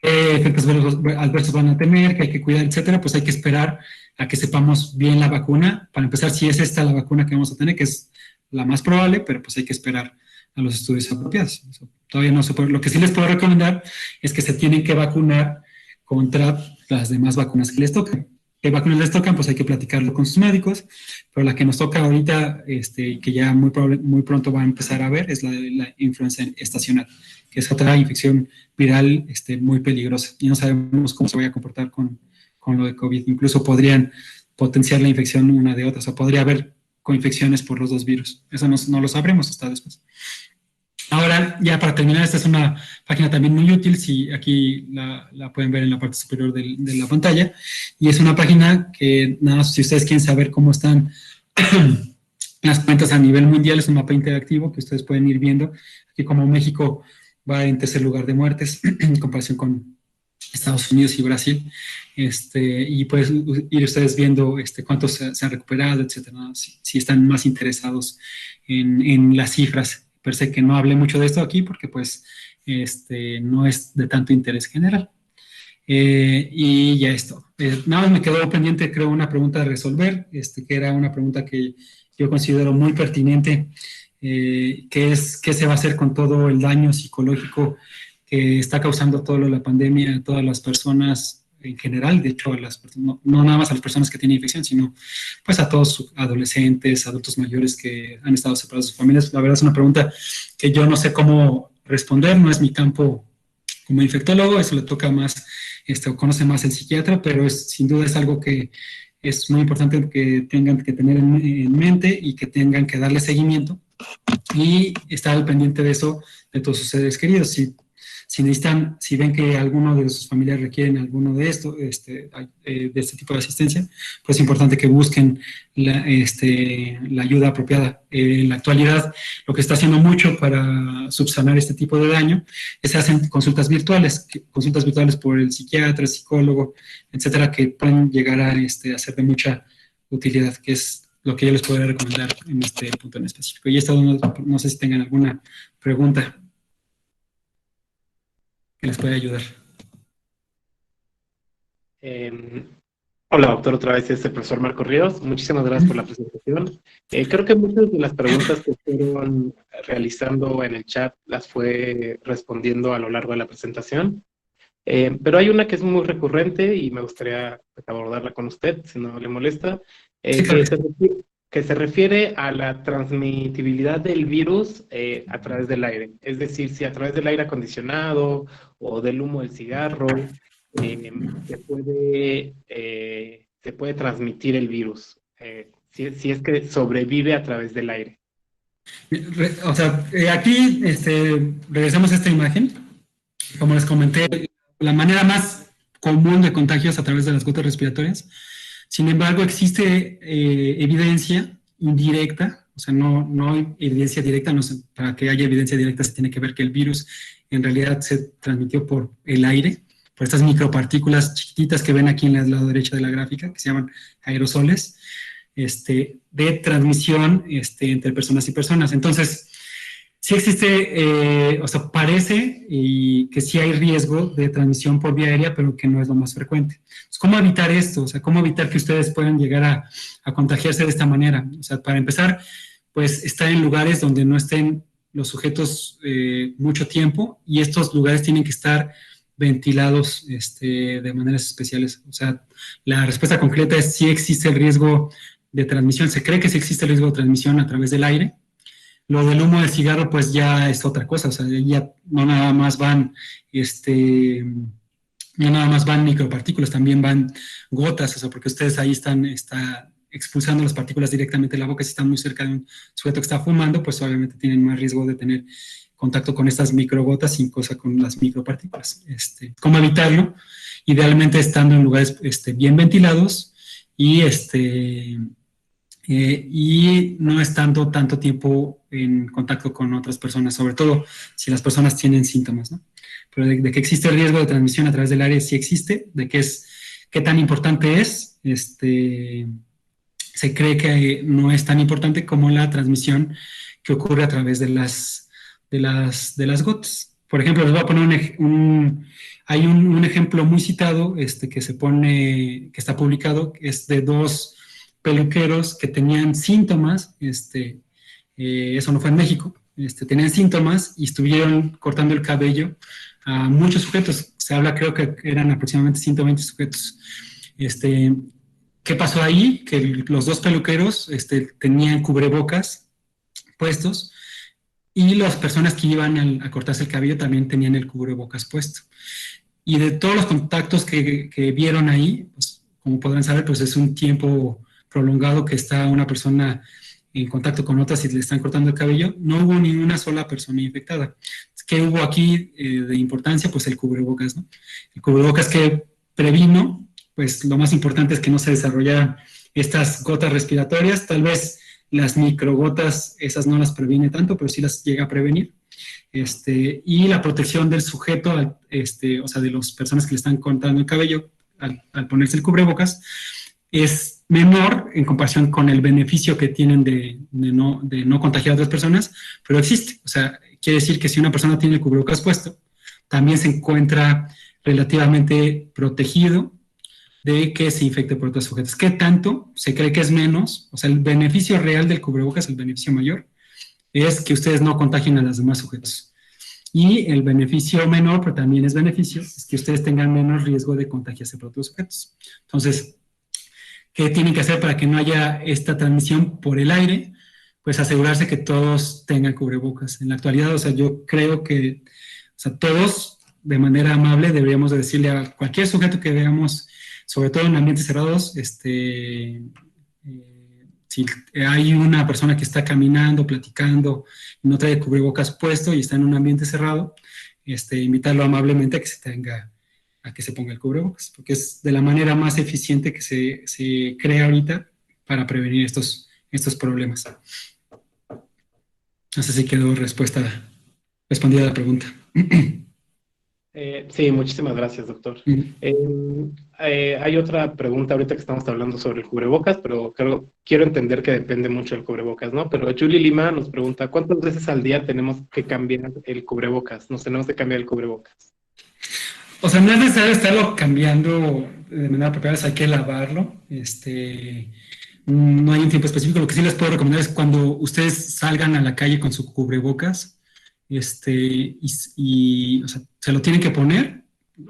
qué efectos adversos van a tener, que hay que cuidar, etcétera, pues hay que esperar a que sepamos bien la vacuna. Para empezar, si es esta la vacuna que vamos a tener, que es la más probable, pero pues hay que esperar a los estudios apropiados. Todavía no se puede. Lo que sí les puedo recomendar es que se tienen que vacunar contra las demás vacunas que les tocan. ¿Qué vacunas les tocan? Pues hay que platicarlo con sus médicos, pero la que nos toca ahorita, que ya muy pronto va a empezar a ver, es la influenza estacional, que es otra infección viral muy peligrosa, y no sabemos cómo se vaya a comportar con lo de COVID. Incluso podrían potenciar la infección una de otra, o sea, podría haber coinfecciones por los dos virus. Eso no lo sabremos hasta después. Ahora, ya para terminar, esta es una página también muy útil, si aquí la pueden ver en la parte superior de la pantalla, y es una página que, nada más, si ustedes quieren saber cómo están las cuentas a nivel mundial, es un mapa interactivo que ustedes pueden ir viendo. Aquí como México va en tercer lugar de muertes en comparación con Estados Unidos y Brasil, y pues ir ustedes viendo cuántos se han recuperado, etcétera, ¿no? Si están más interesados en las cifras. Parece que no hablé mucho de esto aquí porque pues no es de tanto interés general. Y ya esto. Nada más me quedó pendiente, creo, una pregunta de resolver, que era una pregunta que yo considero muy pertinente, que es qué se va a hacer con todo el daño psicológico que está causando todo lo de la pandemia a todas las personas en general. De hecho, no nada más a las personas que tienen infección, sino pues a todos sus adolescentes, adultos mayores que han estado separados de sus familias. La verdad es una pregunta que yo no sé cómo responder, no es mi campo como infectólogo, eso le toca más, o conoce más el psiquiatra, pero sin duda es algo que es muy importante que tengan que tener en mente y que tengan que darle seguimiento y estar al pendiente de eso, de todos sus seres queridos. Si necesitan, si ven que alguno de sus familiares requieren alguno de esto, de este tipo de asistencia, pues es importante que busquen la ayuda apropiada. En la actualidad, lo que está haciendo mucho para subsanar este tipo de daño es que hacen consultas virtuales por el psiquiatra, el psicólogo, etcétera, que pueden llegar a ser de mucha utilidad, que es lo que yo les podría recomendar en este punto en específico. Y no sé si tengan alguna pregunta que les puede ayudar. Hola, doctor, otra vez es el profesor Marco Ríos. Muchísimas gracias por la presentación. Creo que muchas de las preguntas que fueron realizando en el chat las fue respondiendo a lo largo de la presentación. Pero hay una que es muy recurrente y me gustaría abordarla con usted, si no le molesta, Sí, claro. que se refiere a la transmitibilidad del virus a través del aire. Es decir, si a través del aire acondicionado o del humo del cigarro se puede transmitir el virus, si es que sobrevive a través del aire. O sea, aquí regresamos a esta imagen. Como les comenté, la manera más común de contagios a través de las gotas respiratorias. Sin embargo, existe evidencia indirecta, o sea, no hay evidencia directa, no sé, para que haya evidencia directa se tiene que ver que el virus en realidad se transmitió por el aire, por estas micropartículas chiquititas que ven aquí en el lado derecho de la gráfica, que se llaman aerosoles, de transmisión entre personas y personas. Entonces, sí existe, o sea, parece que sí hay riesgo de transmisión por vía aérea, pero que no es lo más frecuente. Entonces, ¿cómo evitar esto? O sea, ¿cómo evitar que ustedes puedan llegar a contagiarse de esta manera? O sea, para empezar, pues estar en lugares donde no estén los sujetos mucho tiempo, y estos lugares tienen que estar ventilados de maneras especiales. O sea, la respuesta concreta es sí existe el riesgo de transmisión, se cree que sí existe el riesgo de transmisión a través del aire. Lo del humo del cigarro, pues ya es otra cosa, o sea, ya no nada más van no nada más van micropartículas, también van gotas, o sea, porque ustedes ahí están expulsando las partículas directamente de la boca. Si están muy cerca de un sujeto que está fumando, pues obviamente tienen más riesgo de tener contacto con estas microgotas y cosa con las micropartículas. ¿Cómo evitarlo? Idealmente estando en lugares bien ventilados y, y no estando tanto tiempo en contacto con otras personas, sobre todo si las personas tienen síntomas, ¿no? Pero de que existe el riesgo de transmisión a través del aire, sí existe. De qué tan importante es, se cree que no es tan importante como la transmisión que ocurre a través de las gotas. Por ejemplo, les voy a poner hay un ejemplo muy citado que está publicado, que es de dos peluqueros que tenían síntomas, eso no fue en México, tenían síntomas y estuvieron cortando el cabello a muchos sujetos. Se habla, creo que eran aproximadamente 120 sujetos. ¿Qué pasó ahí? Que los dos peluqueros tenían cubrebocas puestos y las personas que iban a cortarse el cabello también tenían el cubrebocas puesto. Y de todos los contactos que vieron ahí, pues, como podrán saber, pues es un tiempo prolongado que está una persona en contacto con otras y le están cortando el cabello. No hubo ni una sola persona infectada. ¿Qué hubo aquí de importancia? Pues el cubrebocas, ¿no? El cubrebocas que previno, pues lo más importante es que no se desarrollaran estas gotas respiratorias. Tal vez las microgotas, esas no las previene tanto, pero sí las llega a prevenir. Y la protección del sujeto, o sea, de las personas que le están cortando el cabello al ponerse el cubrebocas, es menor en comparación con el beneficio que tienen de no contagiar a otras personas, pero existe. O sea, quiere decir que si una persona tiene el cubrebocas puesto, también se encuentra relativamente protegido de que se infecte por otros sujetos. ¿Qué tanto? Se cree que es menos. O sea, el beneficio real del cubrebocas, el beneficio mayor, es que ustedes no contagien a los demás sujetos. Y el beneficio menor, pero también es beneficio, es que ustedes tengan menos riesgo de contagiarse por otros sujetos. Entonces, ¿qué tienen que hacer para que no haya esta transmisión por el aire? Pues asegurarse que todos tengan cubrebocas. En la actualidad, o sea, yo creo que, o sea, todos, de manera amable, deberíamos de decirle a cualquier sujeto que veamos, sobre todo en ambientes cerrados, si hay una persona que está caminando, platicando, y no trae cubrebocas puesto y está en un ambiente cerrado, invitarlo amablemente a que se ponga el cubrebocas, porque es de la manera más eficiente que se crea ahorita para prevenir estos problemas. No sé si quedó respondida a la pregunta. Sí, muchísimas gracias, doctor. Hay otra pregunta ahorita que estamos hablando sobre el cubrebocas, pero quiero entender que depende mucho del cubrebocas, ¿no? Pero Julie Lima nos pregunta, ¿cuántas veces al día tenemos que cambiar el cubrebocas? Nos tenemos que cambiar el cubrebocas. O sea, no es necesario estarlo cambiando de manera apropiada, hay que lavarlo. No hay un tiempo específico. Lo que sí les puedo recomendar es cuando ustedes salgan a la calle con su cubrebocas, o sea, se lo tienen que poner,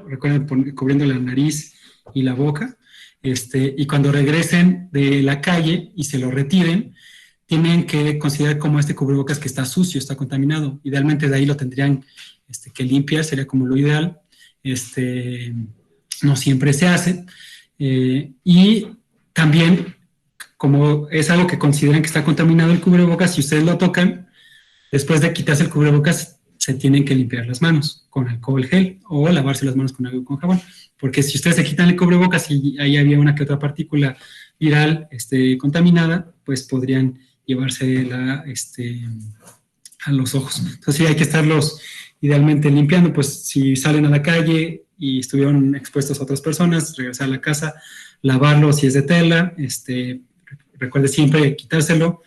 recuerden, cubriendo la nariz y la boca, y cuando regresen de la calle y se lo retiren, tienen que considerar como este cubrebocas que está sucio, está contaminado. Idealmente de ahí lo tendrían que limpiar, sería como lo ideal. No siempre se hace. Y también, como es algo que consideran que está contaminado el cubrebocas, si ustedes lo tocan, después de quitarse el cubrebocas, se tienen que limpiar las manos con alcohol gel o lavarse las manos con algo con jabón. Porque si ustedes se quitan el cubrebocas y ahí había una que otra partícula viral contaminada, pues podrían llevársela a los ojos. Entonces sí hay que estarlos idealmente limpiando, pues si salen a la calle y estuvieron expuestos a otras personas, regresar a la casa, lavarlo si es de tela, recuerde siempre quitárselo,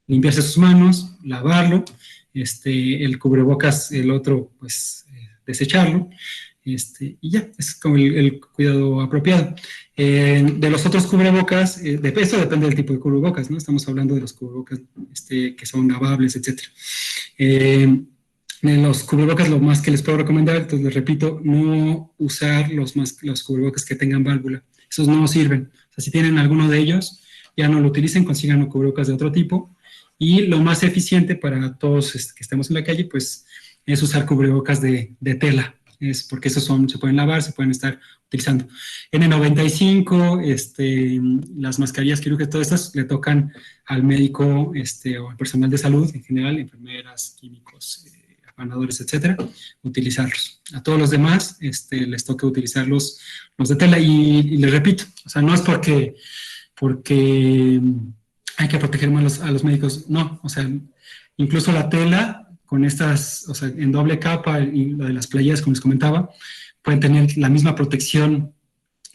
limpiarse sus manos, lavarlo, el cubrebocas, el otro, pues desecharlo, y ya, es como el cuidado apropiado. De los otros cubrebocas, eso depende del tipo de cubrebocas, ¿no? Estamos hablando de los cubrebocas que son lavables, etc. De los cubrebocas, lo más que les puedo recomendar, entonces les repito, no usar los cubrebocas que tengan válvula. Esos no sirven. O sea, si tienen alguno de ellos, ya no lo utilicen, consigan cubrebocas de otro tipo. Y lo más eficiente para todos que estemos en la calle, pues, es usar cubrebocas de tela, es porque esos se pueden lavar, se pueden estar utilizando. N95, las mascarillas quirúrgicas, todas estas le tocan al médico o al personal de salud en general, enfermeras, químicos, afanadores, etcétera, utilizarlos. A todos los demás les toca utilizar los de tela y les repito, o sea, no es porque hay que proteger más a los médicos, no, o sea, incluso la tela con estas, o sea, en doble capa y lo de las playeras, como les comentaba, pueden tener la misma protección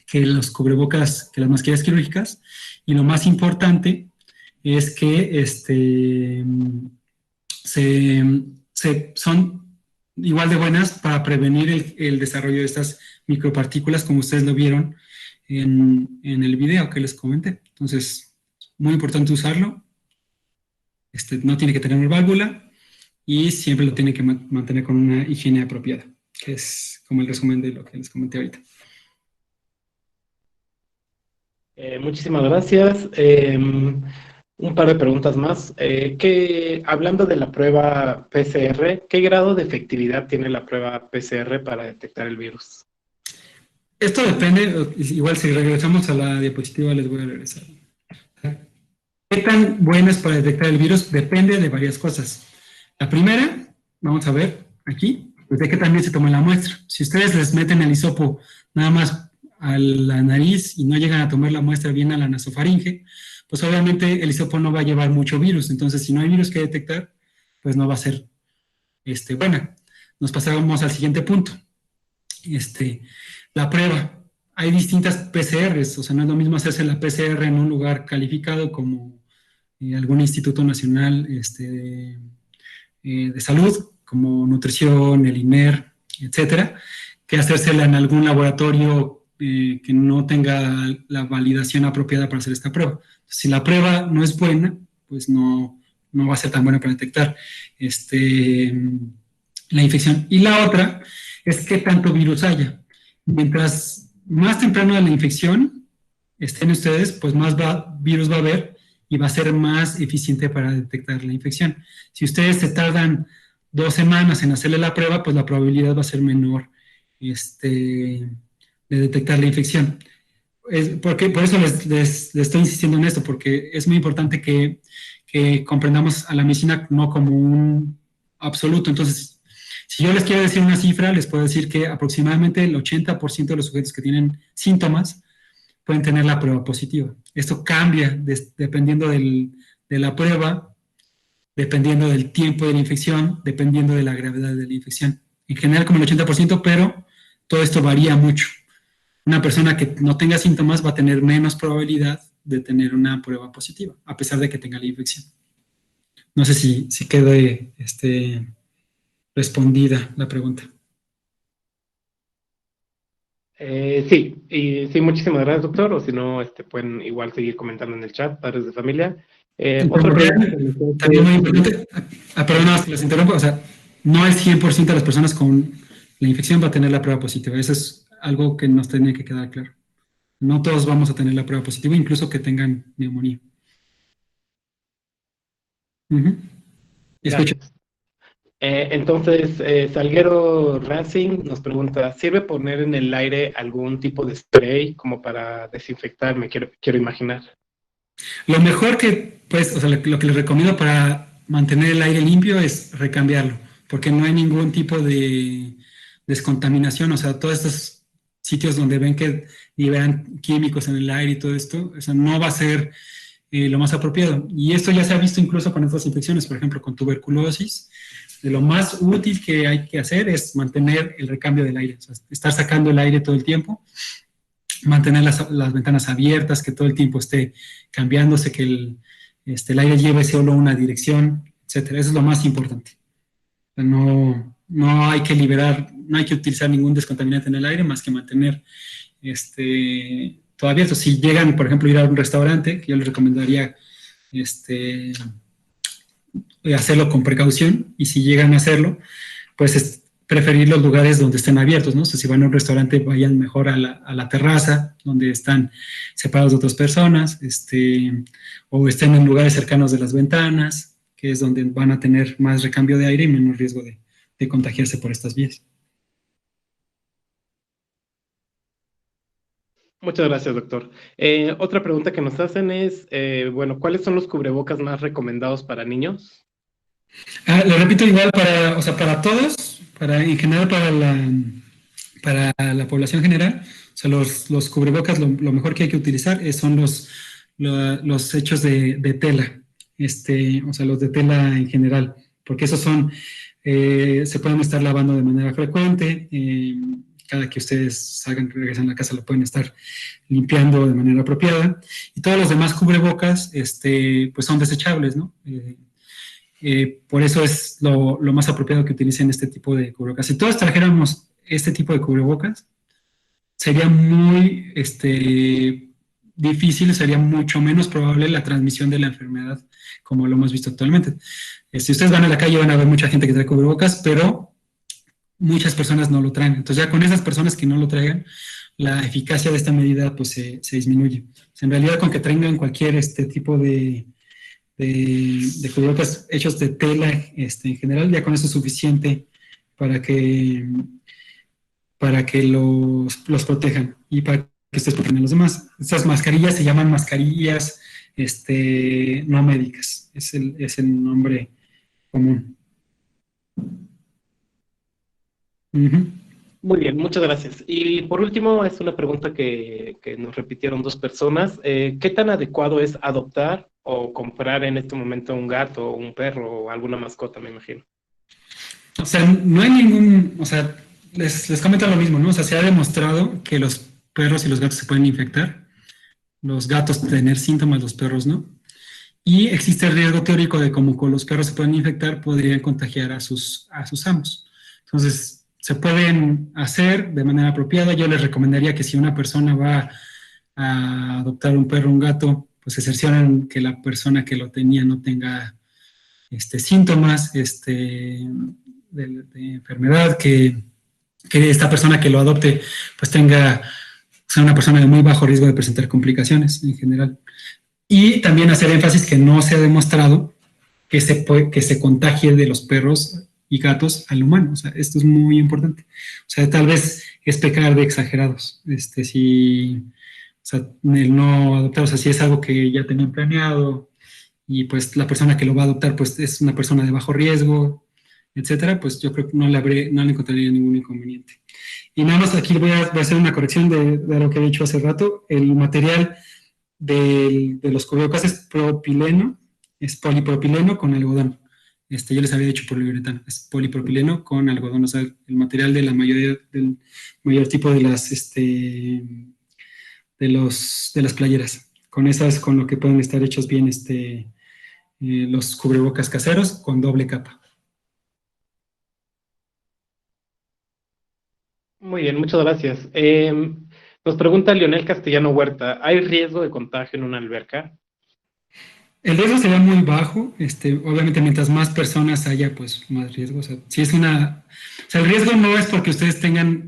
que los cubrebocas, que las mascarillas quirúrgicas, y lo más importante es que son igual de buenas para prevenir el desarrollo de estas micropartículas, como ustedes lo vieron en el video que les comenté. Entonces, muy importante usarlo. No tiene que tener válvula y siempre lo tiene que mantener con una higiene apropiada, que es como el resumen de lo que les comenté ahorita. Muchísimas gracias. Un par de preguntas más. Hablando de la prueba PCR, ¿qué grado de efectividad tiene la prueba PCR para detectar el virus? Esto depende, igual si regresamos a la diapositiva les voy a regresar. ¿Qué tan buena es para detectar el virus? Depende de varias cosas. La primera, vamos a ver aquí, pues de qué también se toma la muestra. Si ustedes les meten el hisopo nada más a la nariz y no llegan a tomar la muestra bien a la nasofaringe, pues obviamente el hisopo no va a llevar mucho virus. Entonces, si no hay virus que detectar, pues no va a ser buena. Nos pasamos al siguiente punto. La prueba. Hay distintas PCRs, o sea, no es lo mismo hacerse la PCR en un lugar calificado como algún instituto nacional de salud, como nutrición, el INER, etcétera, que hacérsela en algún laboratorio que no tenga la validación apropiada para hacer esta prueba. Si la prueba no es buena, pues no va a ser tan buena para detectar la infección. Y la otra es qué tanto virus haya. Mientras más temprano de la infección estén ustedes, pues más virus va a haber y va a ser más eficiente para detectar la infección. Si ustedes se tardan 2 semanas en hacerle la prueba, pues la probabilidad va a ser menor de detectar la infección. Por eso les estoy insistiendo en esto, porque es muy importante que comprendamos a la medicina no como un absoluto. Entonces, si yo les quiero decir una cifra, les puedo decir que aproximadamente el 80% de los sujetos que tienen síntomas pueden tener la prueba positiva. Esto cambia dependiendo de la prueba, dependiendo del tiempo de la infección, dependiendo de la gravedad de la infección. En general como el 80%, pero todo esto varía mucho. Una persona que no tenga síntomas va a tener menos probabilidad de tener una prueba positiva, a pesar de que tenga la infección. No sé si quede respondida la pregunta. Sí, muchísimas gracias, doctor. O si no, pueden igual seguir comentando en el chat, padres de familia. Otra pregunta. También muy importante, perdón, si les interrumpo, o sea, no el 100% de las personas con la infección va a tener la prueba positiva. Eso es algo que nos tiene que quedar claro. No todos vamos a tener la prueba positiva, incluso que tengan neumonía. Escucha. Entonces, Salguero Racing nos pregunta, ¿sirve poner en el aire algún tipo de spray como para desinfectar? Me quiero imaginar. Lo mejor que, pues, o sea, lo que les recomiendo para mantener el aire limpio es recambiarlo, porque no hay ningún tipo de descontaminación. O sea, todos estos sitios donde ven que liberan químicos en el aire y todo esto, o sea, no va a ser lo más apropiado. Y esto ya se ha visto incluso con otras infecciones, por ejemplo, con tuberculosis. De lo más útil que hay que hacer es mantener el recambio del aire, o sea, estar sacando el aire todo el tiempo, mantener las ventanas abiertas, que todo el tiempo esté cambiándose, que el aire lleve solo una dirección, etcétera. Eso es lo más importante. O sea, no hay que no hay que utilizar ningún descontaminante en el aire más que mantener todo abierto. Si llegan, por ejemplo, a ir a un restaurante, que yo les recomendaría hacerlo con precaución, y si llegan a hacerlo, pues es preferir los lugares donde estén abiertos, ¿no? O sea, si van a un restaurante, vayan mejor a la terraza, donde están separados de otras personas, o estén en lugares cercanos de las ventanas, que es donde van a tener más recambio de aire y menos riesgo de contagiarse por estas vías. Muchas gracias, doctor. Otra pregunta que nos hacen es, bueno, ¿cuáles son los cubrebocas más recomendados para niños? Lo repito igual para, o sea, para todos, en general para la población general, o sea, los cubrebocas lo mejor que hay que utilizar son los hechos de tela, o sea, los de tela en general, porque esos se pueden estar lavando de manera frecuente, cada que ustedes salgan, regresan a la casa, lo pueden estar limpiando de manera apropiada, y todos los demás cubrebocas, pues son desechables, ¿no? Por eso es lo más apropiado que utilicen este tipo de cubrebocas. Si todos trajéramos este tipo de cubrebocas, sería muy difícil, sería mucho menos probable la transmisión de la enfermedad, como lo hemos visto actualmente. Si ustedes van a la calle van a ver mucha gente que trae cubrebocas, pero muchas personas no lo traen. Entonces ya con esas personas que no lo traigan, la eficacia de esta medida pues se disminuye. O sea, en realidad con que traigan cualquier tipo de cubrebocas hechos de tela en general, ya con eso es suficiente para que, para que los protejan y para que ustedes protejan a los demás. Estas mascarillas se llaman mascarillas no médicas, es el nombre común. Muy bien, muchas gracias. Y por último, es una pregunta que nos repitieron dos personas. ¿Qué tan adecuado es adoptar o comprar en este momento un gato, un perro o alguna mascota, me imagino? O sea, no hay ningún, o sea, les comento lo mismo, ¿no? O sea, se ha demostrado que los perros y los gatos se pueden infectar, los gatos tener síntomas, los perros no. Y existe el riesgo teórico de como con los perros se pueden infectar, podrían contagiar a sus amos. Entonces, se pueden hacer de manera apropiada. Yo les recomendaría que si una persona va a adoptar un perro o un gato, pues se cercioren que la persona que lo tenía no tenga síntomas de enfermedad, que esta persona que lo adopte pues sea una persona de muy bajo riesgo de presentar complicaciones en general. Y también hacer énfasis que no se ha demostrado que se contagie de los perros y gatos al humano. O sea, esto es muy importante. O sea, tal vez es pecar de exagerados. O sea, el no adoptar, o sea, si es algo que ya tenían planeado y pues la persona que lo va a adoptar pues es una persona de bajo riesgo, etcétera, pues yo creo que no le encontraría ningún inconveniente. Y nada más aquí voy a hacer una corrección de lo que he dicho hace rato. El material de los cubrebocas es propileno, es polipropileno con algodón. Yo les había dicho poliuretano, es polipropileno con algodón, o sea, el material de la mayoría, del mayor tipo de las playeras. Con esas, con lo que pueden estar hechos bien los cubrebocas caseros con doble capa. Muy bien, muchas gracias. Nos pregunta Leonel Castellano Huerta, ¿hay riesgo de contagio en una alberca? El riesgo sería muy bajo, obviamente mientras más personas haya, pues más riesgo. O sea, si es o sea, el riesgo no es porque ustedes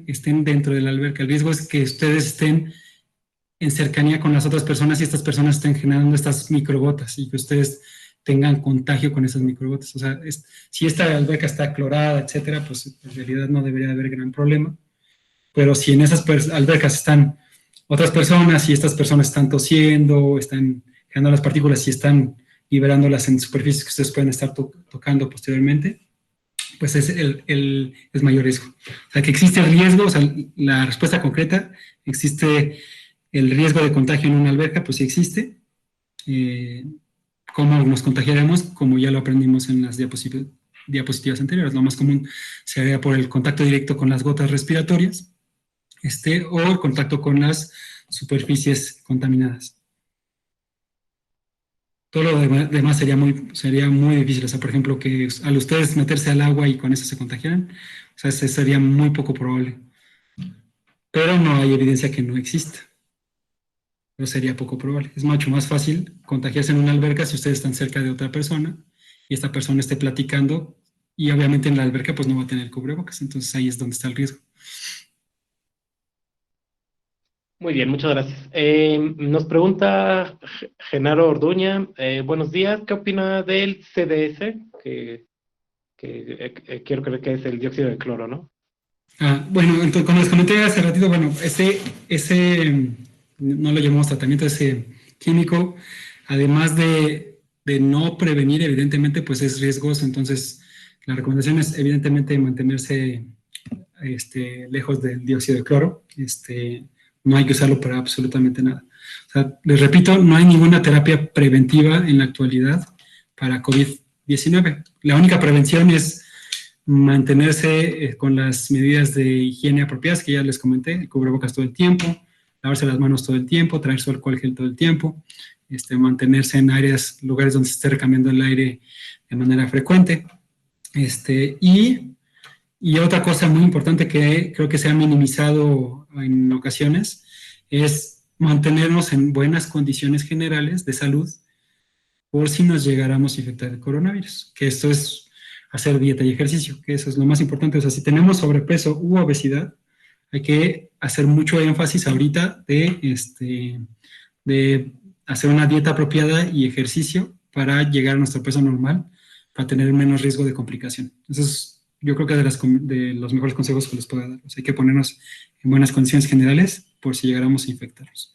estén dentro de la alberca, el riesgo es que ustedes estén en cercanía con las otras personas y estas personas estén generando estas microgotas y que ustedes tengan contagio con esas microgotas. O sea, si esta alberca está clorada, etcétera, pues en realidad no debería haber gran problema. Pero si en esas albercas están otras personas y estas personas están tosiendo, están generando las partículas y están liberándolas en superficies que ustedes pueden estar tocando posteriormente, pues es mayor riesgo. O sea, que existe el riesgo, o sea, la respuesta concreta, existe el riesgo de contagio en una alberca, pues sí existe. ¿Cómo nos contagiaremos? Como ya lo aprendimos en las diapositivas anteriores. Lo más común sería por el contacto directo con las gotas respiratorias, o el contacto con las superficies contaminadas. Todo lo demás sería muy difícil. O sea, por ejemplo, que al ustedes meterse al agua y con eso se contagiaran, o sea, sería muy poco probable. Pero no hay evidencia que no exista. Pero sería poco probable. Es mucho más fácil contagiarse en una alberca si ustedes están cerca de otra persona y esta persona esté platicando y obviamente en la alberca pues no va a tener cubrebocas. Entonces ahí es donde está el riesgo. Muy bien, muchas gracias. Nos pregunta Genaro Orduña, buenos días, ¿qué opina del CDS? Quiero creer que es el dióxido de cloro, ¿no? Bueno, entonces como les comenté hace ratito, bueno, ese no lo llamamos tratamiento ese químico, además de no prevenir, evidentemente, pues es riesgoso. Entonces, la recomendación es, evidentemente, mantenerse lejos del dióxido de cloro. No hay que usarlo para absolutamente nada. O sea, les repito, no hay ninguna terapia preventiva en la actualidad para COVID-19. La única prevención es mantenerse con las medidas de higiene apropiadas que ya les comenté, cubrebocas todo el tiempo, lavarse las manos todo el tiempo, traer su alcohol gel todo el tiempo, mantenerse en lugares donde se esté recambiando el aire de manera frecuente. Y otra cosa muy importante que creo que se ha minimizado en ocasiones es mantenernos en buenas condiciones generales de salud por si nos llegáramos a infectar de coronavirus, que esto es hacer dieta y ejercicio, que eso es lo más importante. O sea, si tenemos sobrepeso u obesidad, hay que hacer mucho énfasis ahorita de hacer una dieta apropiada y ejercicio para llegar a nuestro peso normal, para tener menos riesgo de complicación. Entonces, yo creo que de los mejores consejos que les puedo dar. O sea, hay que ponernos en buenas condiciones generales por si llegáramos a infectarnos,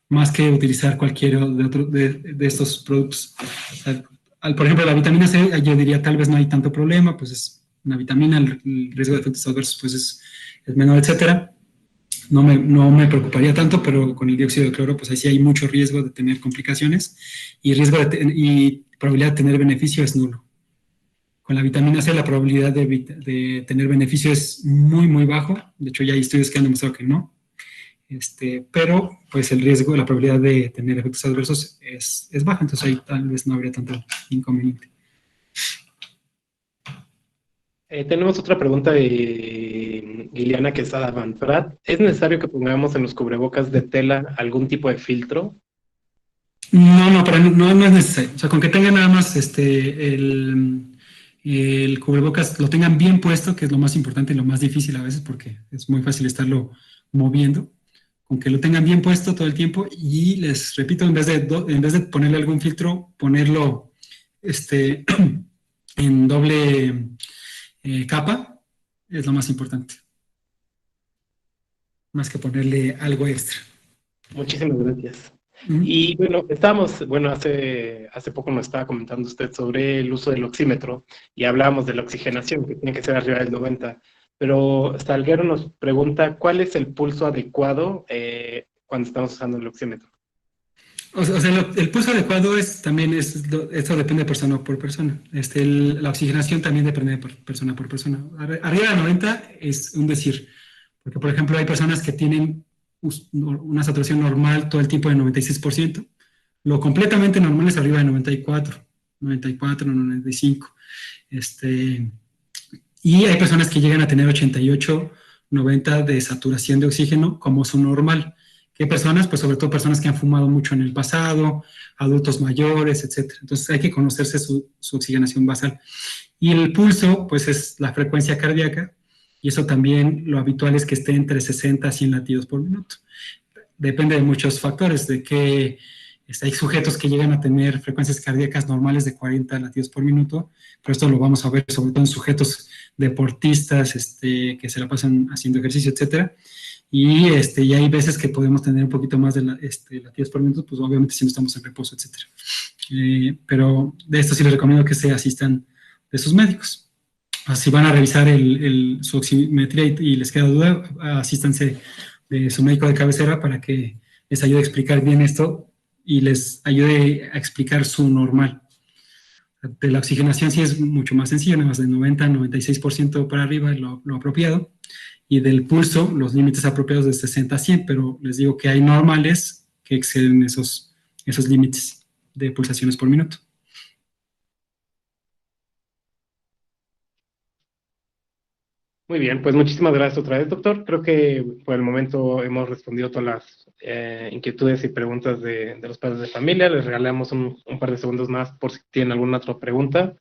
más que utilizar cualquiera de estos productos. O sea, por ejemplo, la vitamina C, yo diría tal vez no hay tanto problema, pues es una vitamina, el riesgo de efectos adversos pues es menor, etcétera. No me preocuparía tanto, pero con el dióxido de cloro, pues ahí sí hay mucho riesgo de tener complicaciones y y probabilidad de tener beneficio es nulo. Con la vitamina C la probabilidad de tener beneficio es muy, muy bajo. De hecho, ya hay estudios que han demostrado que no. Pero pues el riesgo, la probabilidad de tener efectos adversos es baja, entonces ahí tal vez no habría tanto inconveniente. Tenemos otra pregunta de Liliana Quesada Manfrat. ¿Es necesario que pongamos en los cubrebocas de tela algún tipo de filtro? No, no es necesario. O sea, con que tengan nada más el cubrebocas, lo tengan bien puesto, que es lo más importante y lo más difícil a veces, porque es muy fácil estarlo moviendo. Con que lo tengan bien puesto todo el tiempo y les repito, en vez de ponerle algún filtro, ponerlo en doble capa es lo más importante, más que ponerle algo extra. Muchísimas gracias. Y bueno, hace poco nos estaba comentando usted sobre el uso del oxímetro y hablábamos de la oxigenación, que tiene que ser arriba del 90. Pero Salguero nos pregunta, ¿cuál es el pulso adecuado cuando estamos usando el oxímetro? O sea, el pulso adecuado esto depende de persona por persona. La oxigenación también depende de persona por persona. Arriba de 90 es un decir, porque por ejemplo hay personas que tienen una saturación normal todo el tiempo de 96%. Lo completamente normal es arriba de 94, 95. Y hay personas que llegan a tener 88, 90 de saturación de oxígeno como su normal. ¿Qué personas? Pues sobre todo personas que han fumado mucho en el pasado, adultos mayores, etc. Entonces hay que conocerse su oxigenación basal. Y el pulso, pues es la frecuencia cardíaca, y eso también lo habitual es que esté entre 60 a 100 latidos por minuto. Depende de muchos factores, de que hay sujetos que llegan a tener frecuencias cardíacas normales de 40 latidos por minuto, pero esto lo vamos a ver sobre todo en sujetos deportistas que se la pasan haciendo ejercicio, etcétera. Y hay veces que podemos tener un poquito más de latidos por minuto, pues obviamente si no estamos en reposo, etcétera. Pero de esto sí les recomiendo que se asistan de sus médicos. Si van a revisar su oximetría y les queda duda, asístanse de su médico de cabecera para que les ayude a explicar bien esto y les ayude a explicar su normal. De la oxigenación sí es mucho más sencillo, nada más de 90 a 96% para arriba es lo apropiado, y del pulso los límites apropiados de 60 a 100, pero les digo que hay normales que exceden esos límites de pulsaciones por minuto. Muy bien, pues muchísimas gracias otra vez, doctor. Creo que por el momento hemos respondido todas las inquietudes y preguntas de los padres de familia. Les regalamos un par de segundos más por si tienen alguna otra pregunta.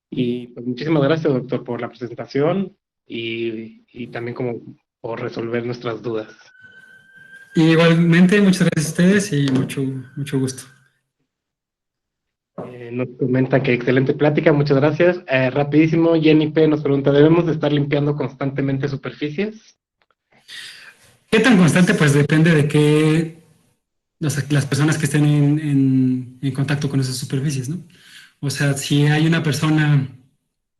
Y pues muchísimas gracias, doctor, por la presentación y también como por resolver nuestras dudas. Igualmente, muchas gracias a ustedes y mucho gusto. Nos comenta que excelente plática, muchas gracias. Rapidísimo, Jenny P. nos pregunta, ¿debemos de estar limpiando constantemente superficies? ¿Qué tan constante? Pues depende de qué las personas que estén en contacto con esas superficies, ¿no? O sea, si hay una persona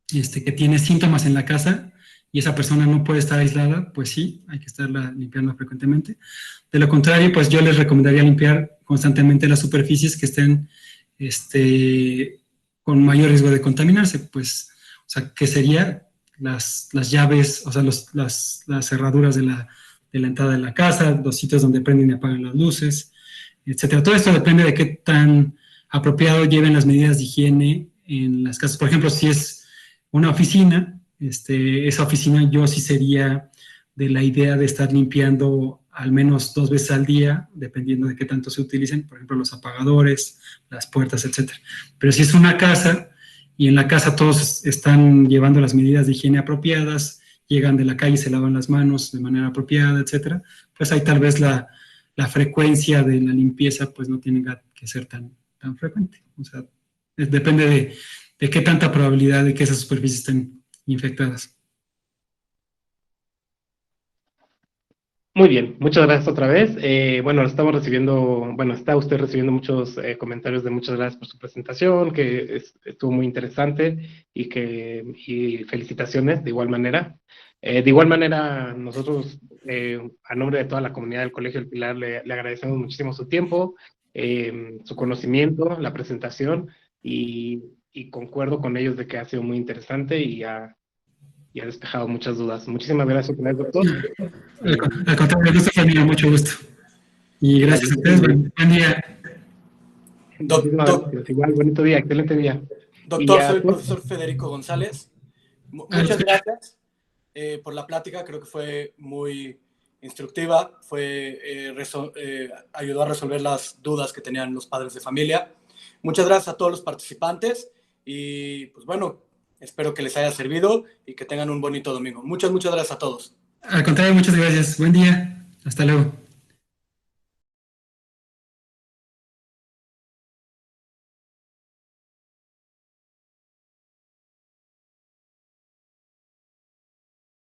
que tiene síntomas en la casa y esa persona no puede estar aislada, pues sí, hay que estarla limpiando frecuentemente. De lo contrario, pues yo les recomendaría limpiar constantemente las superficies que estén con mayor riesgo de contaminarse, pues, o sea, que sería las llaves, o sea, las cerraduras de la entrada de la casa, los sitios donde prenden y apagan las luces, etcétera. Todo esto depende de qué tan apropiado lleven las medidas de higiene en las casas. Por ejemplo, si es una oficina, esa oficina yo sí sería de la idea de estar limpiando al menos 2 veces al día, dependiendo de qué tanto se utilicen, por ejemplo, los apagadores, las puertas, etcétera. Pero si es una casa y en la casa todos están llevando las medidas de higiene apropiadas, llegan de la calle, se lavan las manos de manera apropiada, etcétera, pues ahí tal vez la frecuencia de la limpieza pues no tiene que ser tan frecuente. O sea, depende de qué tanta probabilidad de que esas superficies estén infectadas. Muy bien, muchas gracias otra vez. Bueno, estamos recibiendo, bueno, está usted recibiendo muchos comentarios de muchas gracias por su presentación, que estuvo muy interesante y felicitaciones de igual manera. De igual manera, nosotros, a nombre de toda la comunidad del Colegio El Pilar, le agradecemos muchísimo su tiempo, su conocimiento, la presentación, y concuerdo con ellos de que ha sido muy interesante y ha despejado muchas dudas. Muchísimas gracias, doctor. Al contrario, gusto, familia, mucho gusto. Y gracias a ustedes, buen día. Igual, bonito día, excelente día. Doctor, soy el profesor Federico González. Muchas gracias por la plática, creo que fue muy instructiva, ayudó a resolver las dudas que tenían los padres de familia. Muchas gracias a todos los participantes y pues bueno, espero que les haya servido y que tengan un bonito domingo. Muchas gracias a todos. Al contrario, muchas gracias. Buen día. Hasta luego.